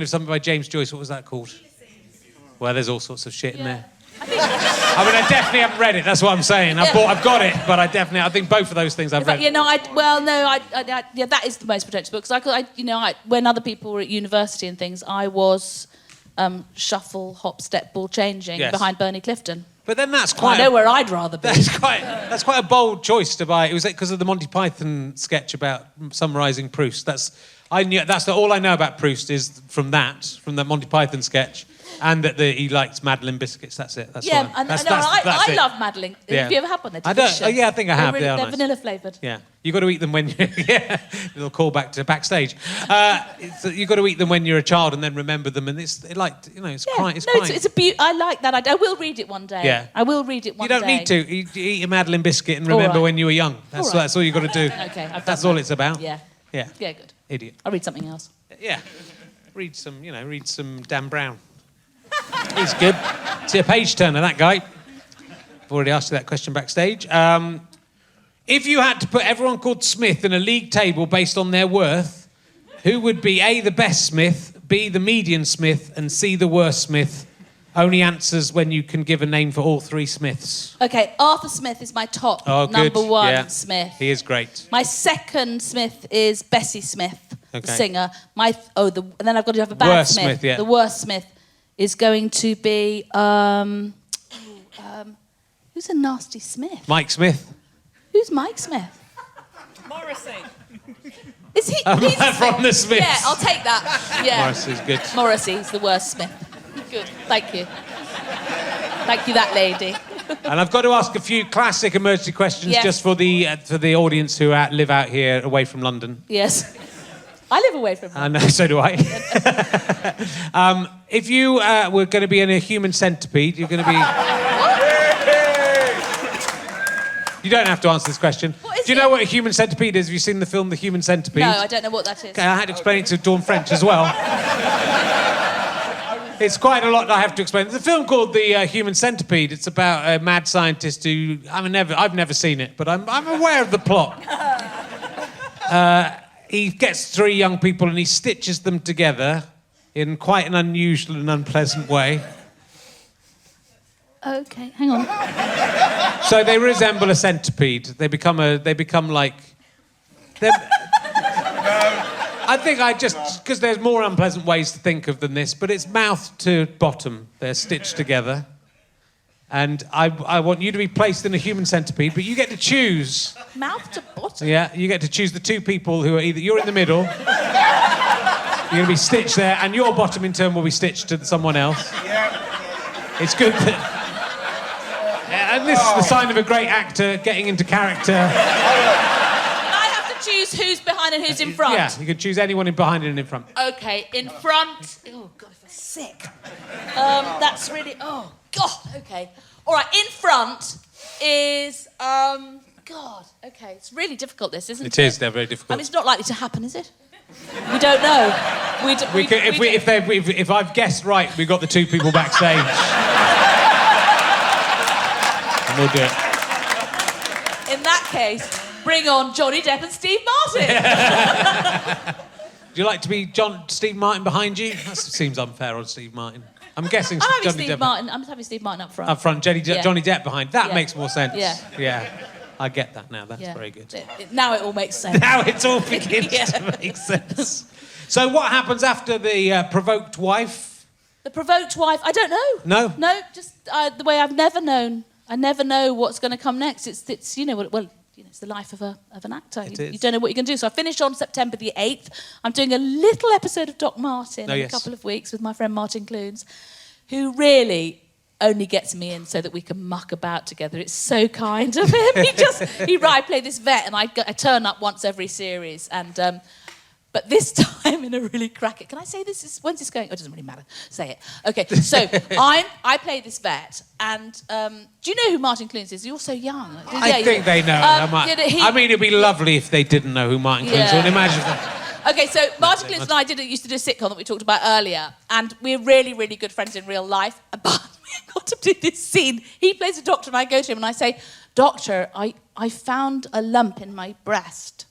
something by James Joyce. What was that called? Well, there's all sorts of shit in there. I mean, I definitely haven't read it. That's what I'm saying. I've got it, but I think both of those things I've read. Yeah, that is the most pretentious book. Because when other people were at university and things, I was shuffle, hop, step, ball changing behind Bernie Clifton. But then that's quite... I know where I'd rather be. That's quite a bold choice to buy. It was because of the Monty Python sketch about summarising Proust. All I know about Proust is from the Monty Python sketch, and that he likes Madeleine biscuits. That's it. I love Madeleine. Have you ever had one? They're delicious. I think I have. They're nice. vanilla flavoured. Yeah, you got to eat them when you. Little callback to backstage. You got to eat them when you're a child and then remember them, and it's quite. It's a beauty. I like that. I will read it one day. Yeah. I will read it one day. You don't need to. You eat a Madeleine biscuit and remember when you were young. That's all you got to do. Okay, that's all it's about. Yeah. Yeah. Yeah, good. Idiot. I'll read something else. Yeah. Read some Dan Brown. He's good. It's a page turner, that guy. I've already asked you that question backstage. If you had to put everyone called Smith in a league table based on their worth, who would be A, the best Smith, B, the median Smith, and C, the worst Smith? Only answers when you can give a name for all 3 Smiths. Okay, Arthur Smith is my top number one Smith. He is great. My second Smith is Bessie Smith, the singer. And then I've got to have a bad Worst Smith. Smith, yeah. The worst Smith is going to be who's a nasty Smith? Mike Smith. Who's Mike Smith? Morrissey. Is he he's from the Smiths? Yeah, I'll take that. Yeah. Morrissey's good. Morrissey's the worst Smith. Good. Thank you. Thank you, that lady. And I've got to ask a few classic emergency questions just for the audience who live out here away from London. Yes. I live away from London. And so do I. If you were going to be in a human centipede, you're going to be... You don't have to answer this question. Do you know what a human centipede is? Have you seen the film The Human Centipede? No, I don't know what that is. Okay, I had to explain it to Dawn French as well. It's quite a lot I have to explain. There's a film called The Human Centipede. It's about a mad scientist who... I've never seen it, but I'm aware of the plot. He gets 3 young people and he stitches them together in quite an unusual and unpleasant way. Okay, hang on. So they resemble a centipede. They become like... I think because there's more unpleasant ways to think of than this, but it's mouth to bottom. They're stitched together. And I want you to be placed in a human centipede, but you get to choose. Mouth to bottom? Yeah, you get to choose the 2 people who are either... You're in the middle. You're going to be stitched there, and your bottom in turn will be stitched to someone else. Yeah. It's good that... and this is the sign of a great actor getting into character. I have to choose who's behind and who's in front. Yeah, you can choose anyone in behind and in front. Okay, in front. Oh God, I feel sick. That's really. Oh God. Okay. All right. In front is. God. Okay. It's really difficult. This isn't it? It is. They're very difficult. I mean, it's not likely to happen, is it? We don't know. If I've guessed right, we've got the two people backstage. And we'll do it. In that case, bring on Johnny Depp and Steve Martin. Do you like to be Steve Martin behind you? That seems unfair on Steve Martin. I'm guessing I'm having Johnny Steve Depp Martin. I'm having Steve Martin up front. up front, Johnny Depp behind. That Yeah. makes more sense. Yeah. Yeah. I get that now. That's Yeah. very good. Now it all makes sense. Now it's all begins Yeah. to make sense. So what happens after the provoked wife? The provoked wife. I don't know. No? No. Just the way I've never known. I never know what's going to come next. It's it's the life of an actor. It You is. don't know what you're going to do. So I finished on September the 8th. I'm doing a little episode of Doc Martin in yes. a couple of weeks with my friend Martin Clunes, who really only gets me in so that we can muck about together. It's so kind of him. I play this vet and I turn up once every series and. But this time in a really crack. Can I say this? When's this going? Oh, it doesn't really matter. Say it. Okay, so I play this vet, and do you know who Martin Clunes is? You're so young. I think they know. I mean, it'd be lovely if they didn't know who Martin Clunes was. Imagine that. Okay, so Martin Clunes and I used to do a sitcom that we talked about earlier, and we're really, really good friends in real life. But we've got to do this scene. He plays a doctor, and I go to him and I say, "Doctor, I found a lump in my breast."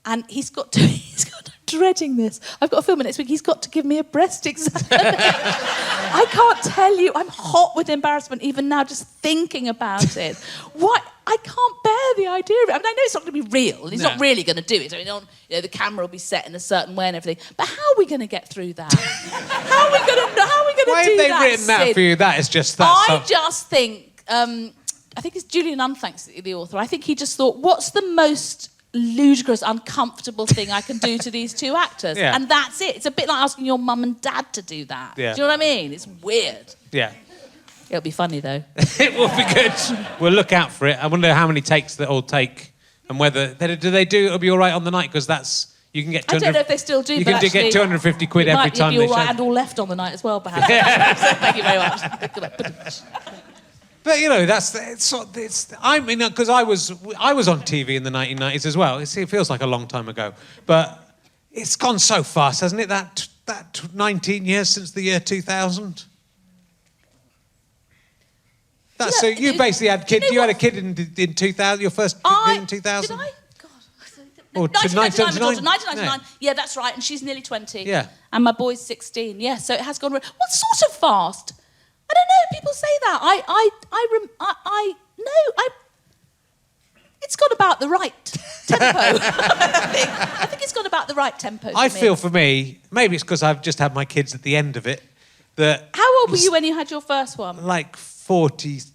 And he's got to, I'm dreading this. I've got to film it next week. He's got to give me a breast exam. I can't tell you. I'm hot with embarrassment even now just thinking about it. Why? I can't bear the idea of it. I mean, I know it's not going to be real. He's not really going to do it. I mean, the camera will be set in a certain way and everything. But how are we going to get through that? How are we going to do that? Why have they written that for you? That is just that I stuff. just think, I think it's Julian Unthanks, the author. I think he just thought, what's the most ludicrous, uncomfortable thing I can do to these two actors? Yeah. And that's it. It's a bit like asking your mum and dad to do that. Yeah. Do you know what I mean? It's weird. Yeah. It'll be funny, though. It will be good. We'll look out for it. I wonder how many takes they'll take and whether... Do they do It'll Be All Right on the night? Because that's... You can get 200... I don't know if they still do, You but can actually, get 250 quid every time You'll they be all right show. and all left on the night as well, perhaps. Thank you very much. But, you know, I mean, because I was on TV in the 1990s as well. It feels like a long time ago. But it's gone so fast, hasn't it? That 19 years since the year 2000. So you basically had kids. You had a kid in 2000. Your first kid in 2000. Did I? God. Or 1999. 1999? Yeah, that's right. And she's nearly 20. Yeah. And my boy's 16. Yeah, so it has gone... What sort of fast? I don't know. People say that. It's got about the right tempo. I think it's got about the right tempo. I feel for me, maybe it's because I've just had my kids at the end of it. How old were you when you had your first one? Like 48.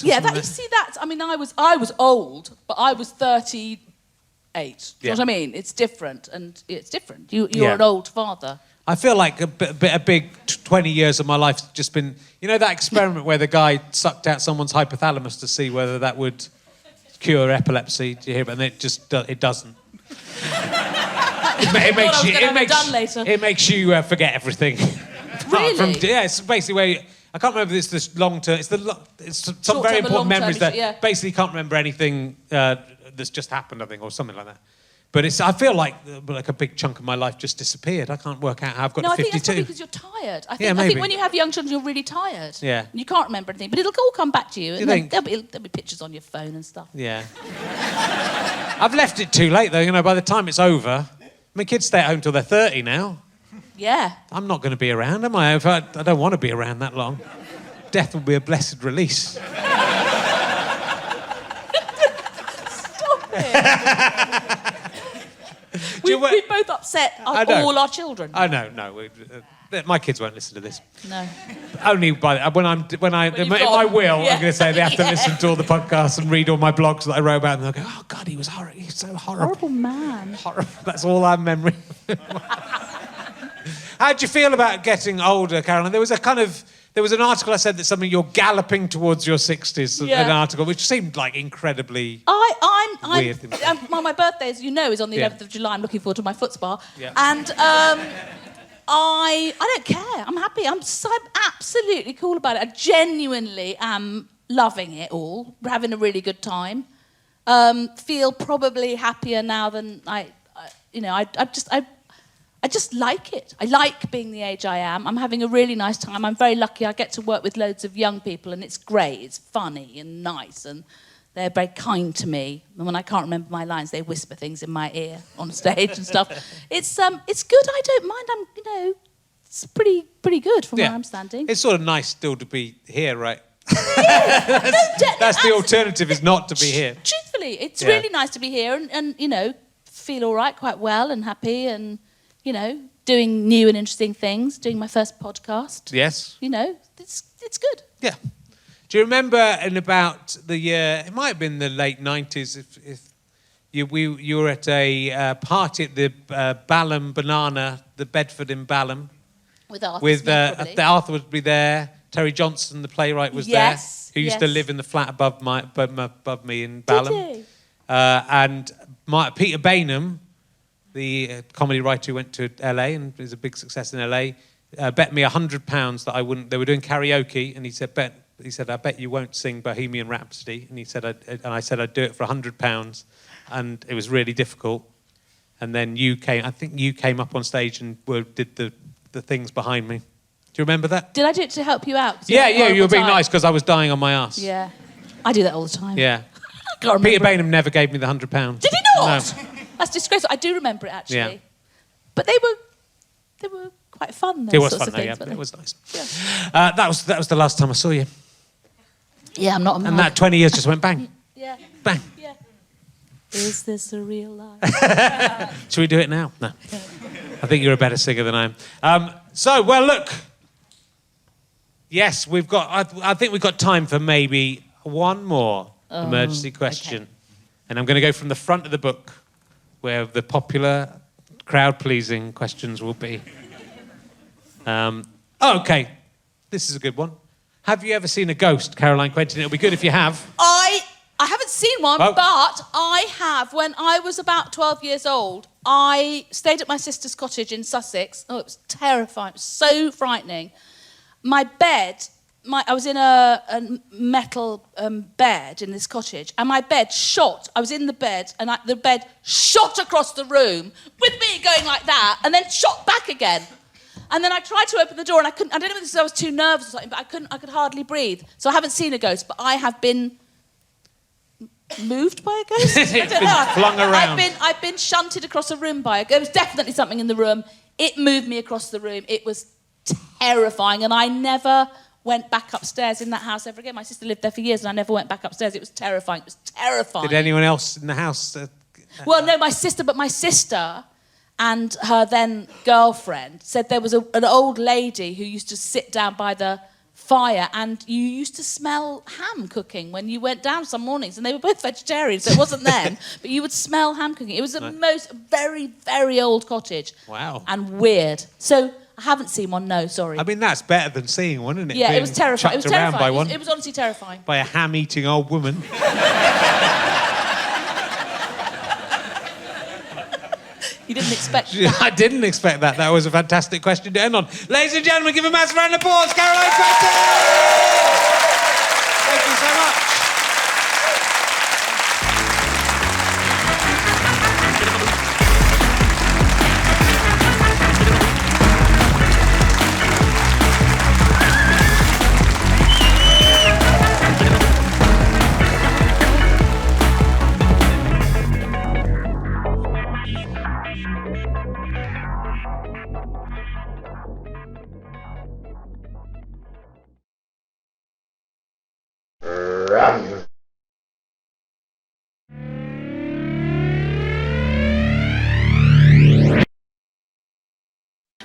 Yeah, you see that. I mean, I was old, but I was 38. Do you know what I mean? It's different, and it's different. You're an old father. I feel like a big 20 years of my life's just been... You know that experiment where the guy sucked out someone's hypothalamus to see whether that would cure epilepsy? Do you hear? And it doesn't. It makes you forget everything. Really? It's basically where... I can't remember this long term. It's some very important memories that basically can't remember anything that's just happened, I think, or something like that. But I feel like a big chunk of my life just disappeared. I can't work out how I've got to 52. I think that's probably because you're tired. I think when you have young children, you're really tired. Yeah. And you can't remember anything, but it'll all come back to you. Do you think? There'll be pictures on your phone and stuff. Yeah. I've left it too late, though. You know, by the time it's over... My kids stay at home till they're 30 now. Yeah. I'm not going to be around, am I? I don't want to be around that long. Death will be a blessed release. Stop it. We both upset all our children. I know, no. My kids won't listen to this. No. Only in my will, I'm going to say they have to listen to all the podcasts and read all my blogs that I wrote about, and they'll go, "Oh God, he was horrible. He's so horrible." Horrible man. Horrible. That's all I have memory. How do you feel about getting older, Caroline? There was a kind of There was an article I said that something you're galloping towards your 60s. Yeah. An article which seemed like incredibly weird. My birthday, as you know, is on the Yeah. 11th of July. I'm looking forward to my foot spa. Yeah. And I don't care. I'm happy. I'm absolutely cool about it. I genuinely am loving it all. We're having a really good time. Feel probably happier now than I just like it. I like being the age I am. I'm having a really nice time. I'm very lucky. I get to work with loads of young people, and it's great. It's funny and nice, and they're very kind to me. And when I can't remember my lines, they whisper things in my ear on stage and stuff. It's good. I don't mind. It's pretty good from where I'm standing. It's sort of nice still to be here, right? That's the alternative, is not to be here. Truthfully, it's really nice to be here and feel all right, quite well and happy and, doing new and interesting things, doing my first podcast. Yes. It's good. Yeah. Do you remember in about the year, it might have been the late 90s, if you were at a party at the Balham Banana, the Bedford in Balham. With Arthur With Smith, probably. Arthur would be there, Terry Johnson, the playwright, was there, who used to live in the flat above me in Balham. Did he? And Peter Bainham, the comedy writer who went to LA and is a big success in LA, bet me £100 that I wouldn't. They were doing karaoke, and he said, I bet you won't sing Bohemian Rhapsody. And I said I'd do it for £100, and it was really difficult. And then you came up on stage and did the things behind me. Do you remember that? Did I do it to help you out? Yeah, you were being nice because I was dying on my ass. Yeah. I do that all the time. Yeah. Can't remember. Peter Bainham never gave me the £100. Did he not? No. That's disgraceful. I do remember it, actually. Yeah. But they were quite fun, those It was sorts fun, of though, things, yeah. weren't It they? was nice. Yeah. That was the last time I saw you. Yeah, I'm not a mug. And that 20 years just went bang, Yeah. bang. Yeah. Is this a real life? Should we do it now? No. I think you're a better singer than I am. Well, look. Yes, I think we've got time for maybe one more emergency question. okay. And I'm going to go from the front of the book, where the popular, crowd-pleasing questions will be. Okay. This is a good one. Have you ever seen a ghost, Caroline Quentin? It'll be good if you have. I haven't seen one, Oh. but I have. When I was about 12 years old, I stayed at my sister's cottage in Sussex. Oh, it was terrifying. It was so frightening. My bed, I was in a metal bed in this cottage, and my bed shot. I was in the bed, and the bed shot across the room with me going like that, and then shot back again. And then I tried to open the door, and I couldn't. I don't know if I was too nervous or something, but I could hardly breathe. So I haven't seen a ghost, but I have been moved by a ghost. It's been flung around. I've been shunted across a room by a ghost. There was definitely something in the room. It moved me across the room. It was terrifying, and I never went back upstairs in that house ever again. My sister lived there for years, and I never went back upstairs. It was terrifying. It was terrifying. Did anyone else in the house? Well, no, my sister and her then girlfriend said there was an old lady who used to sit down by the fire, and you used to smell ham cooking when you went down some mornings, and they were both vegetarians, so it wasn't them, but you would smell ham cooking. It was the most very, very old cottage. Wow. And weird. So I haven't seen one, no, sorry. I mean, that's better than seeing one, isn't it? Yeah, it Being was terrifying. It was chucked around terrifying. by one. It was honestly terrifying. By a ham-eating old woman. You didn't expect that. I didn't expect that. That was a fantastic question to end on. Ladies and gentlemen, give a massive round of applause, Caroline Quentin! Thank you so much.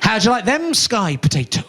How'd you like them sky potatoes?